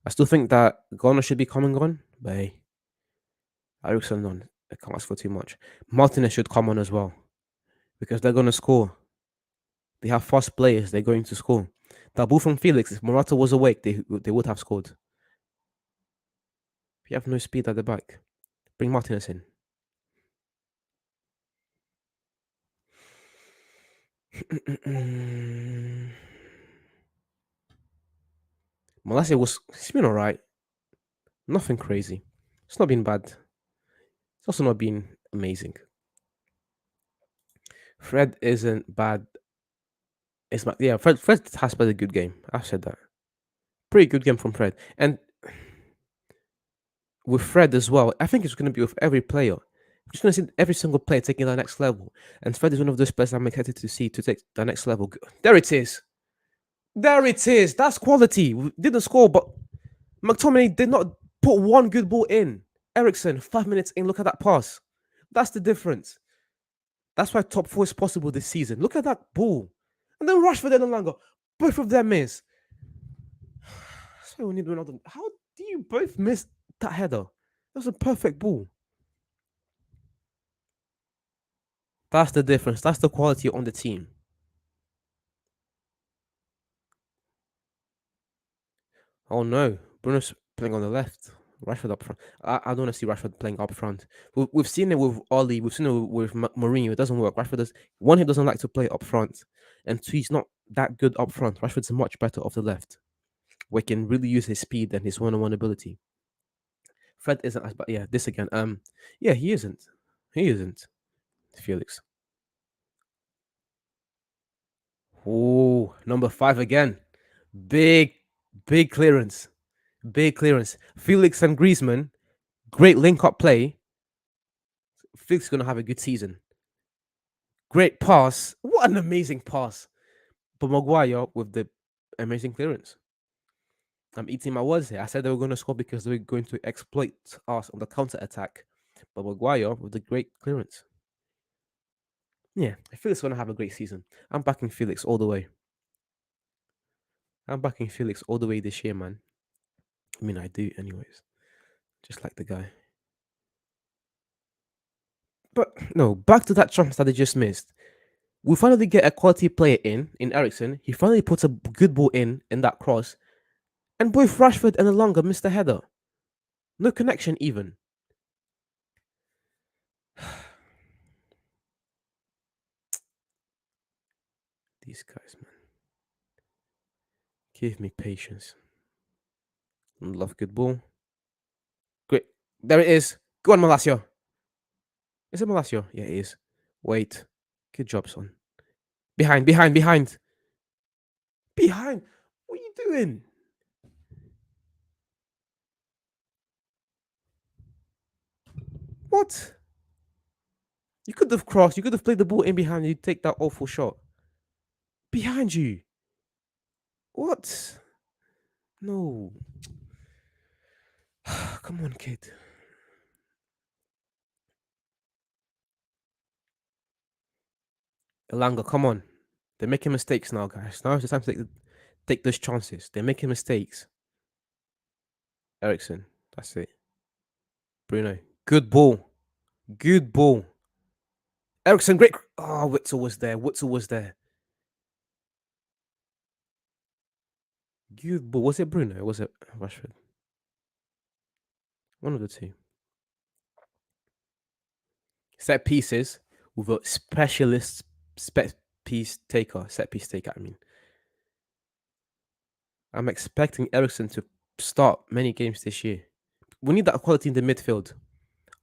I still think that Garner should be coming on, but hey, Ericsson on. I can't ask for too much. Martinez should come on as well because they're going to score. They have fast players. They're going to score. That ball from Felix, if Morata was awake, they would have scored. If you have no speed at the back, bring Martinez in. Malasia he's been alright. Nothing crazy. It's not been bad. It's also not been amazing. Fred isn't bad. Fred has played a good game. I've said that. Pretty good game from Fred. And with Fred as well, I think it's going to be with every player. We're just going to see every single player taking the next level. And Fred is one of those players I'm excited to see to take the next level. There it is. There it is. That's quality. We didn't score, but McTominay did not put one good ball in. Ericsson, 5 minutes in, look at that pass. That's the difference. That's why top four is possible this season. Look at that ball. And then Rashford and Elanga. Both of them miss. So we need Ronaldo. How do you both miss that header? That was a perfect ball. That's the difference. That's the quality on the team. Oh no. Bruno's playing on the left. Rashford up front. I don't want to see Rashford playing up front. We've seen it with Oli. We've seen it with Mourinho. It doesn't work. Rashford does. One, he doesn't like to play up front. And two, he's not that good up front. Rashford's much better off the left, where he can really use his speed and his one-on-one ability. Fred isn't as bad. Yeah, this again. Yeah, he isn't. He isn't. Felix. Oh, number 5 again. Big, big clearance. Big clearance. Felix and Griezmann, great link-up play. Felix is going to have a good season. Great pass. What an amazing pass. But Maguire with the amazing clearance. I'm eating my words here. I said they were going to score because they were going to exploit us on the counter-attack. But Maguire with the great clearance. Yeah, Felix is going to have a great season. I'm backing Felix all the way. I'm backing Felix all the way this year, man. I mean, I do, anyways. Just like the guy. But no, back to that chance that they just missed. We finally get a quality player in Ericsson. He finally puts a good ball in that cross. And both Rashford and Elanga missed the header. No connection even. These guys, man. Give me patience. Love good ball. Great. There it is. Go on, Malacio. Is it Malacio? Yeah, it is. Wait. Good job, son. Behind. Behind. What are you doing? What? You could have crossed. You could have played the ball in behind. You take that awful shot. Behind you. What? No. Come on, kid. Elanga, come on. They're making mistakes now, guys. Now it's the time to take those chances. They're making mistakes. Ericsson. That's it. Bruno. Good ball. Good ball. Ericsson, great. Oh, Witzel was there. Good ball. Was it Bruno or was it Rashford? One of the two. Set pieces with a specialist set piece taker, I mean. I'm expecting Ericsson to start many games this year. We need that quality in the midfield.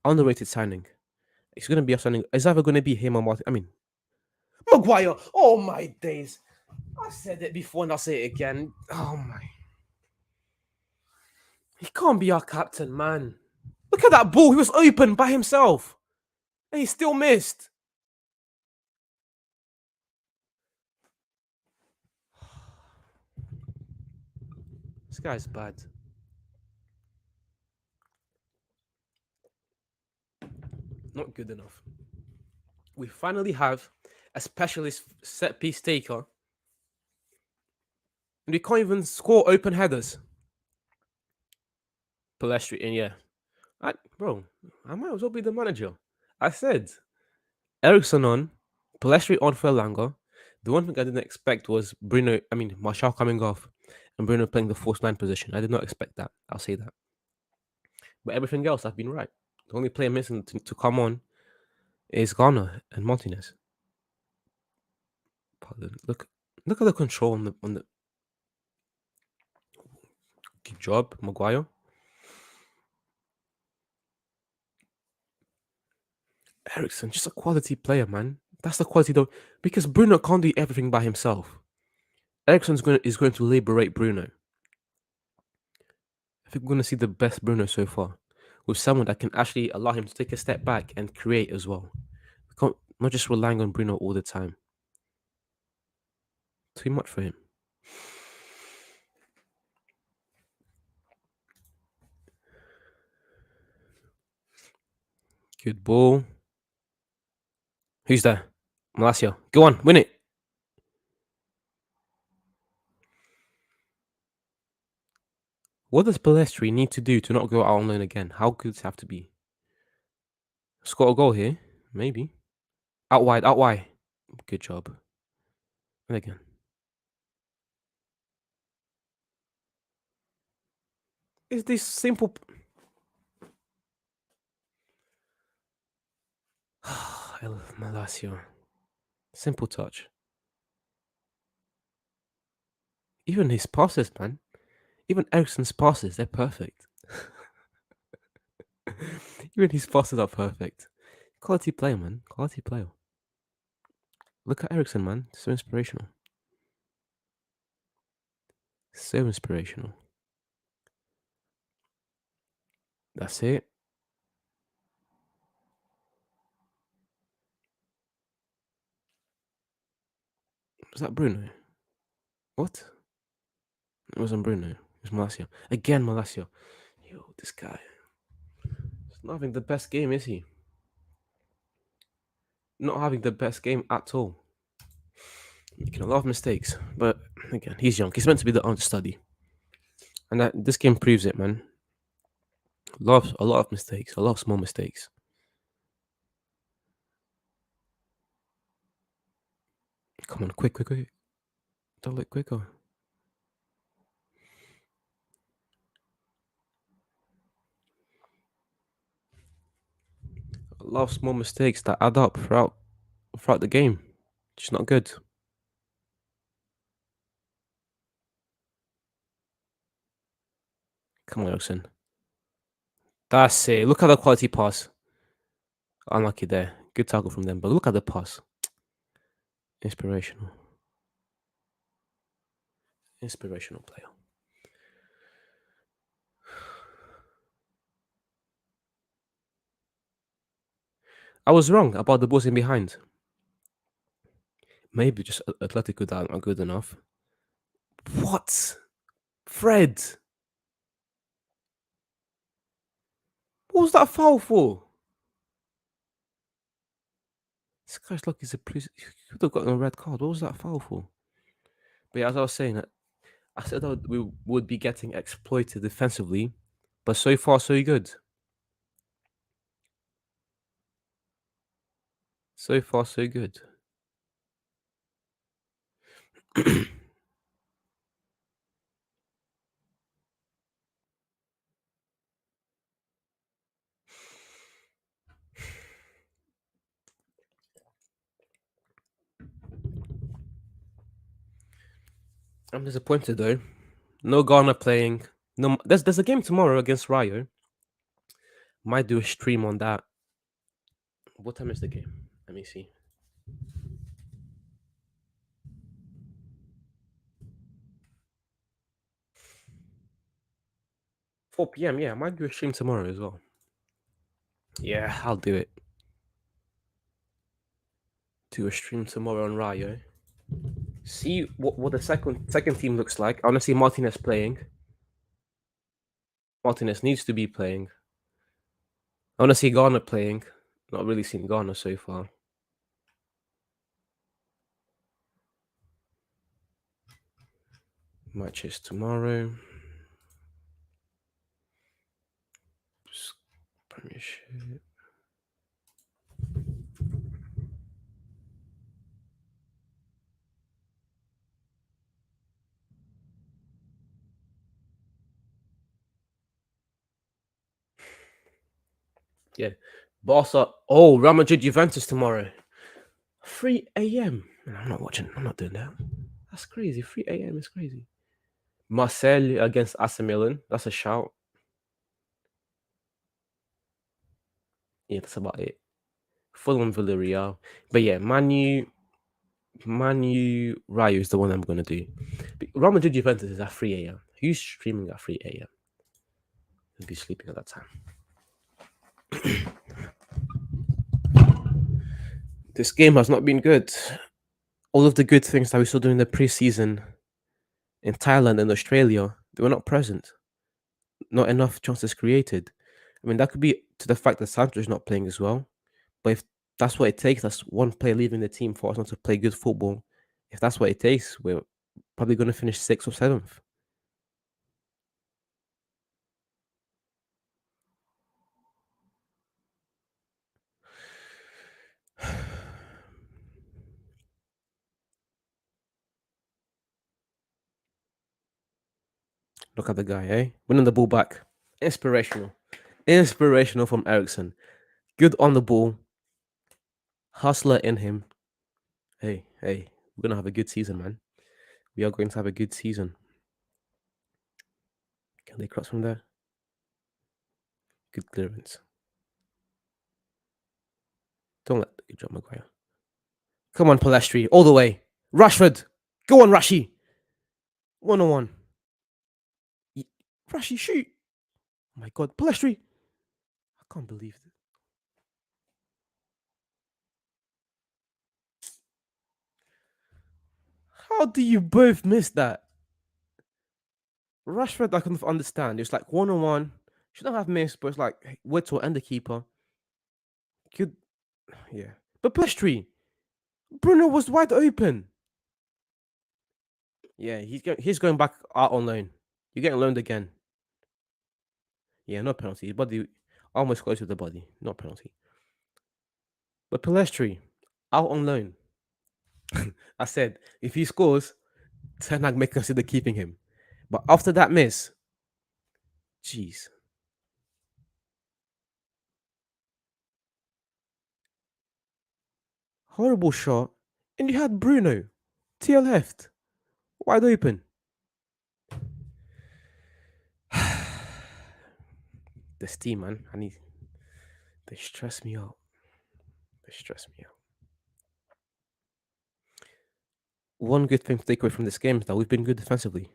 Underrated signing. It's going to be a signing. It's either going to be him or Martin. I mean, Maguire. Oh my days. I said it before and I'll say it again. Oh my. He can't be our captain, man. Look at that ball. He was open by himself. And he still missed. This guy's bad. Not good enough. We finally have a specialist set piece taker. And we can't even score open headers. Palestri in, yeah. Bro, I might as well be the manager. I said Ericsson on, Palestri on for Elanga. The one thing I didn't expect was Martial coming off and Bruno playing the false 9 position. I did not expect that. I'll say that. But everything else, I've been right. The only player missing to come on is Ghana and Martinez. Pardon. Look at the control on the good job, Maguire. Ericsson, just a quality player, man. That's the quality though, because Bruno can't do everything by himself. Ericsson is going to liberate Bruno. I think we're going to see the best Bruno so far, with someone that can actually allow him to take a step back and create as well. We can't not just relying on Bruno all the time. Too much for him. Good ball. Who's there? Malacia. Go on, win it. What does Balestri need to do to not go out on loan again? How good does it have to be? Score a goal here? Maybe. Out wide, out wide. Good job. And again. Is this simple? Malacia. Simple touch. Even his passes, man. Even Ericsson's passes, they're perfect. Even his passes are perfect. Quality player, man. Quality player. Look at Ericsson, man. So inspirational. So inspirational. That's it. Was that Bruno? What? It wasn't Bruno. It was Malacia. Again, Malacia. Yo, this guy. He's not having the best game, is he? Not having the best game at all. Making a lot of mistakes. But again, he's young. He's meant to be the understudy. And this game proves it, man. A lot of mistakes. A lot of small mistakes. Come on, quick, quick, quick. Don't look quicker. A lot of small mistakes that add up throughout the game. Just not good. Come on, Ericsson. That's it. Look at the quality pass. Unlucky there. Good tackle from them, but look at the pass. Inspirational. Inspirational player. I was wrong about the balls in behind. Maybe just Atletico that aren't good enough. What? Fred? What was that foul for? This guy's lucky he's a police. He could have gotten a red card. What was that foul for? But yeah, as I was saying, I said that we would be getting exploited defensively, but so far so good. So far so good. I'm disappointed though. No Ghana playing. No, there's a game tomorrow against Rayo. Might do a stream on that. What time is the game? Let me see. 4 p.m. Yeah, I might do a stream tomorrow as well. Yeah, I'll do it. Do a stream tomorrow on Rayo. See what the second team looks like. I want to see Martinez playing. Martinez needs to be playing. I want to see Ghana playing. Not really seen Ghana so far. Matches tomorrow. Premiership. Yeah. Barca. Oh, Real Madrid Juventus tomorrow. 3 a.m. I'm not watching. I'm not doing that. That's crazy. 3 a.m. is crazy. Marseille against AC Milan. That's a shout. Yeah, that's about it. Fulham Villarreal. But yeah, Manu Rayo is the one I'm gonna do. Real Madrid Juventus is at 3 a.m. Who's streaming at 3 a.m.? He'll be sleeping at that time. This game has not been good. All of the good things that we saw during the preseason in Thailand and Australia, they were not present. Not enough chances created. I mean, that could be to the fact that Sancho is not playing as well. But if that's what it takes, that's one player leaving the team for us not to play good football. If that's what it takes, we're probably going to finish sixth or seventh. Look at the guy, eh? Winning the ball back. Inspirational. Inspirational from Ericsson. Good on the ball. Hustler in him. Hey, we're going to have a good season, man. We are going to have a good season. Can they cross from there? Good clearance. Don't let John Maguire. Come on, Palestri. All the way. Rashford. Go on, Rashi. 1-on-1. Rashi, shoot. Oh my God. Palestri. I can't believe it. How do you both miss that? Rashford, I couldn't understand. It's like 1-on-1. Shouldn't have missed, but it's like Whittle and the keeper. Good. Yeah. But Palestri. Bruno was wide open. Yeah, he's going back out on loan. You're getting loaned again. Yeah, no penalty. His body almost close to the body. Not penalty. But Palestri, out on loan. I said, if he scores, Ten Hag may consider keeping him. But after that miss, jeez. Horrible shot. And you had Bruno to your left. Wide open. This team, man. They stress me out. They stress me out. One good thing to take away from this game is that we've been good defensively.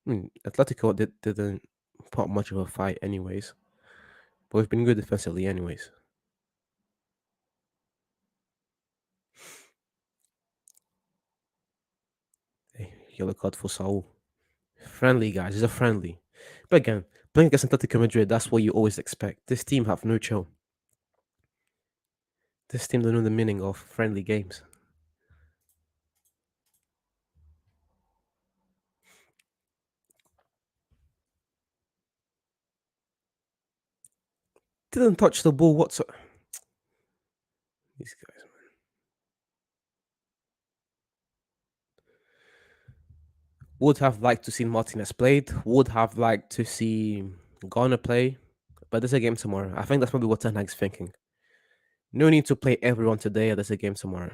I mean, Atletico didn't put up much of a fight, anyways. But we've been good defensively, anyways. Hey, yellow card for Saul. Friendly, guys. It's a friendly. But again, playing against Atletico Madrid, that's what you always expect. This team have no chill. This team don't know the meaning of friendly games. Didn't touch the ball whatsoever. These guys, man. Would have liked to see Martinez played. Would have liked to see Garner play. But there's a game tomorrow. I think that's probably what Ten Hag's thinking. No need to play everyone today. There's a game tomorrow.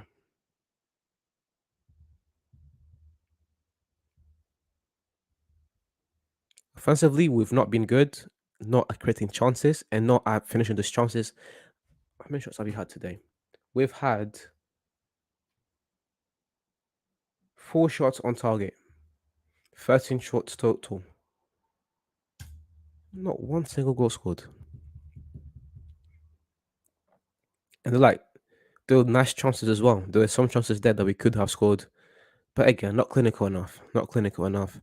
Offensively, we've not been good. Not at creating chances and not at finishing those chances. How many shots have we had today? We've had 4 shots on target. 13 shots total. Not one single goal scored. And there were nice chances as well. There were some chances there that we could have scored. But again, not clinical enough. Not clinical enough.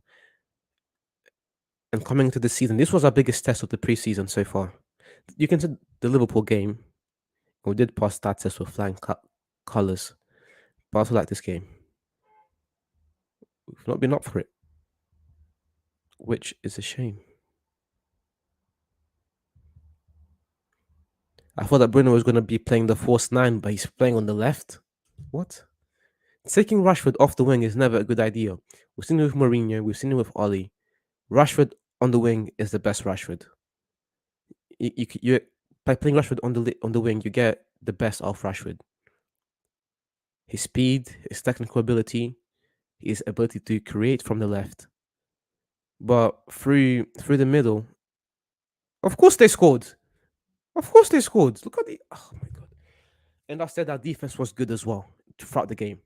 And coming into the season, this was our biggest test of the preseason so far. You can see the Liverpool game. We did pass that test with flying colours. But I also like this game. We've not been up for it. Which is a shame. I thought that Bruno was going to be playing the false 9, but he's playing on the left. What? Taking Rashford off the wing is never a good idea. We've seen it with Mourinho. We've seen it with Oli. Rashford on the wing is the best Rashford. You by playing Rashford on the wing, you get the best of Rashford. His speed, his technical ability, his ability to create from the left. But through the middle, of course they scored. Of course they scored. Look at the oh my god. And I said our defense was good as well throughout the game.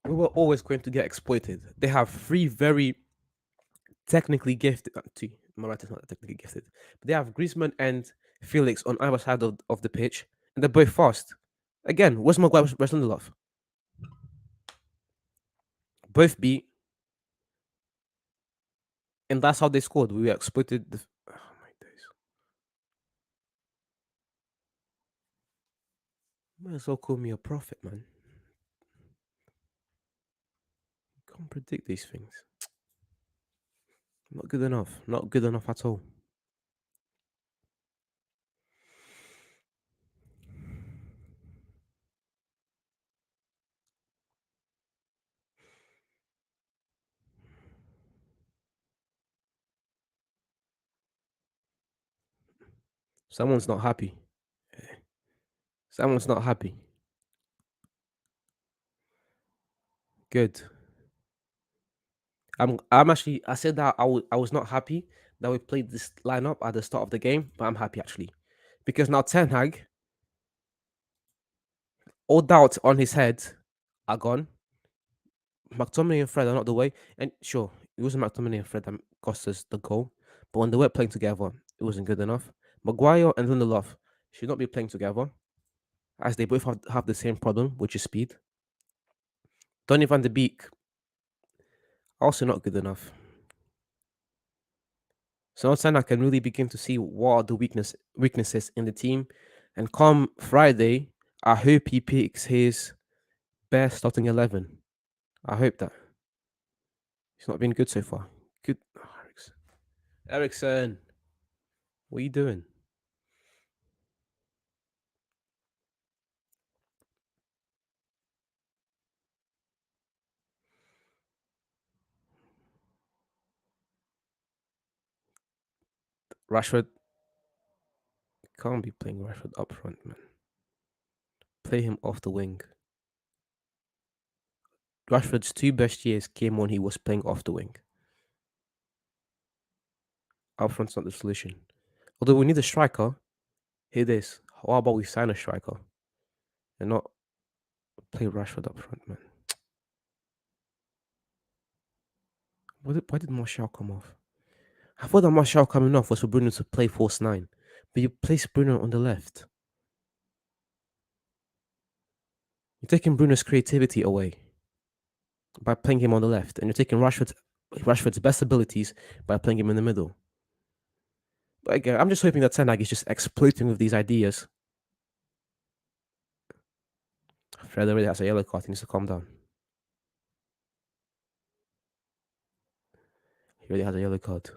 we were always going to get exploited. They have three very technically gifted. Morata's not technically gifted, but they have Griezmann and Felix on either side of the pitch, and they're both fast. Again, where's Maguire? Where's Lindelof? Both beat, and that's how they scored. We exploited. Oh my days! Might as well call me a prophet, man. Can't predict these things. Not good enough. Not good enough at all. Someone's not happy. Someone's not happy. Good. I'm actually. I said that I was not happy that we played this lineup at the start of the game, but I'm happy actually because now Ten Hag, all doubts on his head are gone. McTominay and Fred are not the way, and sure, it wasn't McTominay and Fred that cost us the goal, but when they were playing together, it wasn't good enough. Maguire and Lindelof should not be playing together, as they both have the same problem, which is speed. Donny van de Beek also not good enough. So now Sana can really begin to see what are the weaknesses in the team. And come Friday, I hope he picks his best starting 11. I hope that. He's not been good so far. Good. Oh, Ericsson. Ericsson, what are you doing? Rashford can't be playing Rashford up front, man. Play him off the wing. Rashford's two best years came when he was playing off the wing. Up front's not the solution. Although we need a striker, hear this. How about we sign a striker and not play Rashford up front, man? Why did Martial come off? I thought that Martial coming off was for Bruno to play false nine, but you place Bruno on the left. You're taking Bruno's creativity away by playing him on the left, and you're taking Rashford's best abilities by playing him in the middle. But again, I'm just hoping that Ten Hag is just exploiting with these ideas. Fred already has a yellow card. He needs to calm down. He already has a yellow card.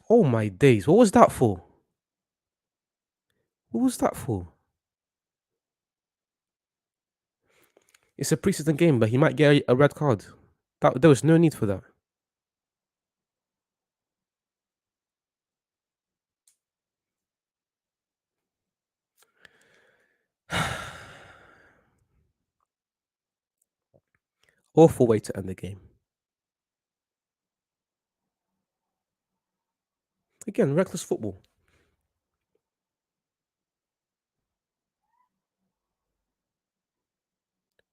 Oh my days! What was that for? What was that for? It's a preseason game, but he might get a red card. There was no need for that. Awful way to end the game. Again, reckless football.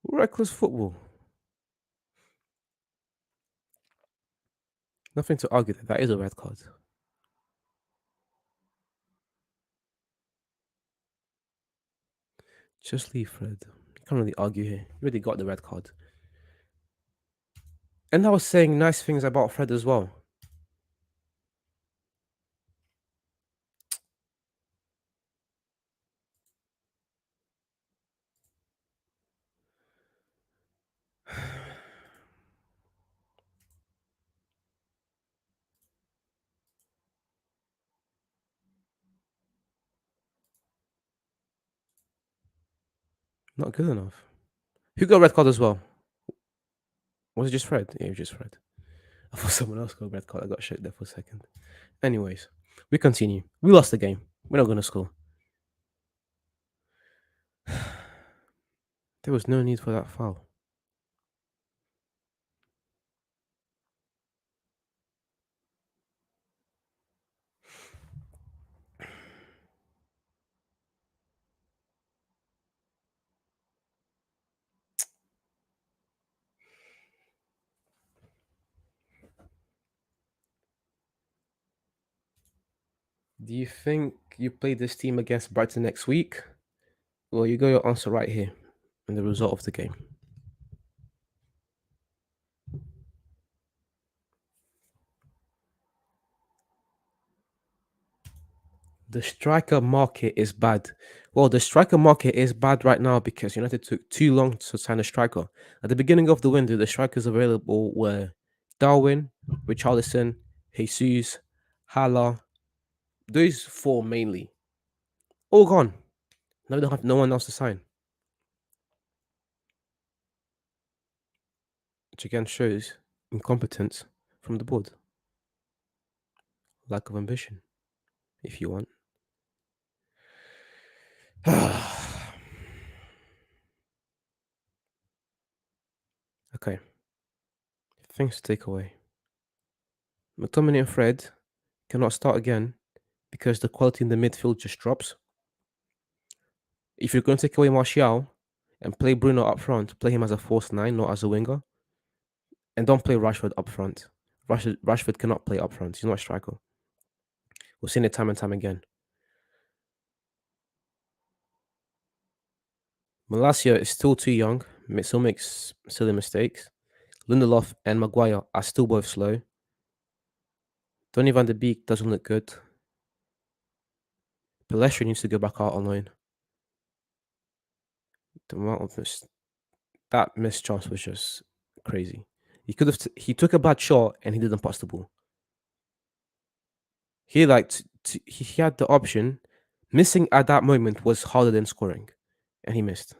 Reckless football. Nothing to argue that is a red card. Just leave Fred. You can't really argue here. You already got the red card. And I was saying nice things about Fred as well. Not good enough. Who got a red card as well? Was it just Fred? Yeah, it was just Fred. I thought someone else got a red card. I got shook there for a second. Anyways, we continue. We lost the game. We're not going to score. There was no need for that foul. Do you think you play this team against Brighton next week? Well, you got your answer right here in the result of the game. The striker market is bad. Well, the striker market is bad right now because United took too long to sign a striker. At the beginning of the window, the strikers available were Darwin, Richarlison, Jesus, Hala. Those four mainly. All gone. Now we don't have no one else to sign. Which again shows incompetence from the board. Lack of ambition, if you want. Okay. Things to take away. McTominay and Fred cannot start again because the quality in the midfield just drops. If you're going to take away Martial and play Bruno up front, play him as a false nine, not as a winger, and don't play Rashford up front. Rashford cannot play up front. He's not a striker. We've seen it time and time again. Malacia is still too young, still makes silly mistakes. Lindelof and Maguire are still both slow. Donny van de Beek doesn't look good. Pelestri needs to go back out on loan. The amount of that missed chance was just crazy. He could have. He took a bad shot and he didn't pass the ball. He like he had the option. Missing at that moment was harder than scoring, and he missed.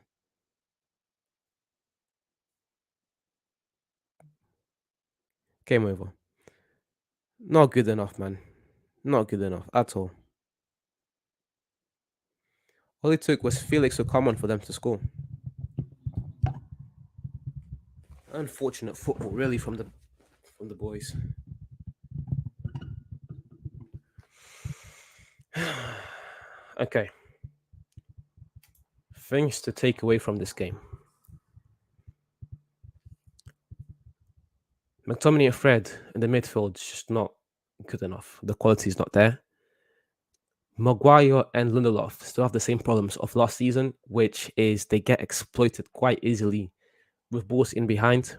Game over. Not good enough, man. Not good enough at all. All it took was Felix to come on for them to score. Unfortunate football, really, from the boys. Okay. Things to take away from this game. McTominay and Fred in the midfield is just not good enough. The quality is not there. Maguire and Lindelof still have the same problems of last season, which is they get exploited quite easily with balls in behind.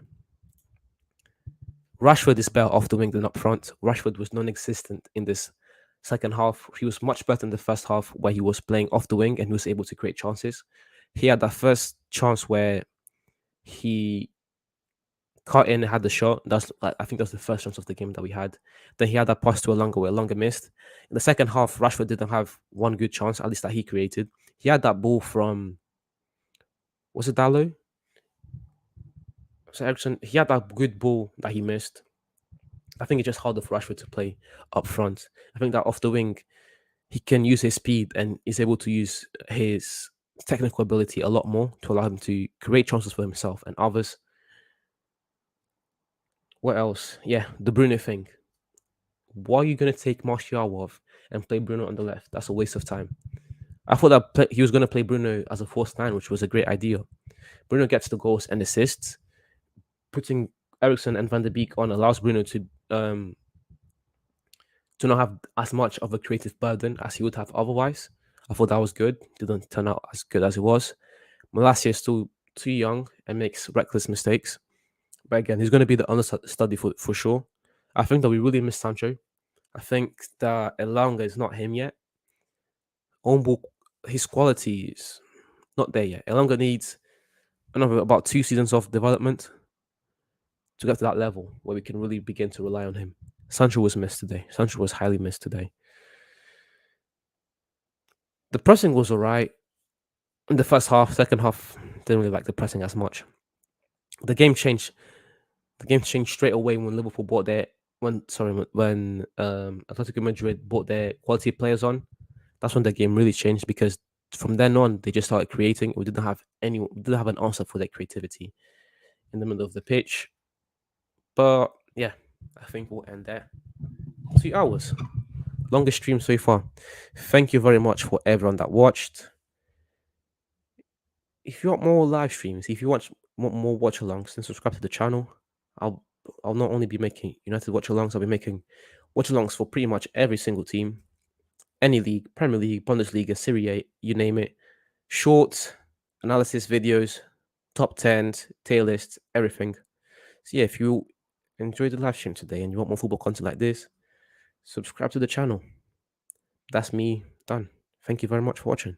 Rashford is better off the wing than up front. Rashford was non-existent in this second half. He was much better in the first half where he was playing off the wing and he was able to create chances. He had that first chance where he cut in and had the shot. That's I think that's the first chance of the game that we had. Then he had that pass to Alonga where Alonga missed. In the second half, Rashford didn't have one good chance, at least that he created. He had that ball from was it Dallo? So Ericsson, he had that good ball that he missed. I think it's just harder for Rashford to play up front. I think that off the wing, he can use his speed and is able to use his technical ability a lot more to allow him to create chances for himself and others. What else? Yeah, the Bruno thing. Why are you going to take Martial off and play Bruno on the left? That's a waste of time. I thought that he was going to play Bruno as a false nine, which was a great idea. Bruno gets the goals and assists. Putting Ericsson and Van der Beek on allows Bruno to not have as much of a creative burden as he would have otherwise. I thought that was good. Didn't turn out as good as it was. Malacia is still too young and makes reckless mistakes. But again, he's going to be the understudy for sure. I think that we really miss Sancho. I think that Elanga is not him yet. On ball, his quality is not there yet. Elanga needs another about 2 seasons of development to get to that level where we can really begin to rely on him. Sancho was missed today. Sancho was highly missed today. The pressing was alright in the first half. Second half, didn't really like the pressing as much. The game changed. The game changed straight away when Liverpool bought their when Atletico Madrid bought their quality players on. That's when the game really changed because from then on they just started creating. We didn't have an answer for their creativity in the middle of the pitch. But yeah, I think we'll end there. 2 hours. Longest stream so far. Thank you very much for everyone that watched. If you want more live streams, if you want more watch alongs, then subscribe to the channel. I'll not only be making United watch alongs, I'll be making watch alongs for pretty much every single team. any league, Premier League, Bundesliga, Serie A, you name it. Short analysis videos, top 10s, tier lists, everything. So yeah, if you enjoyed the live stream today and you want more football content like this, subscribe to the channel. That's me done. Thank you very much for watching.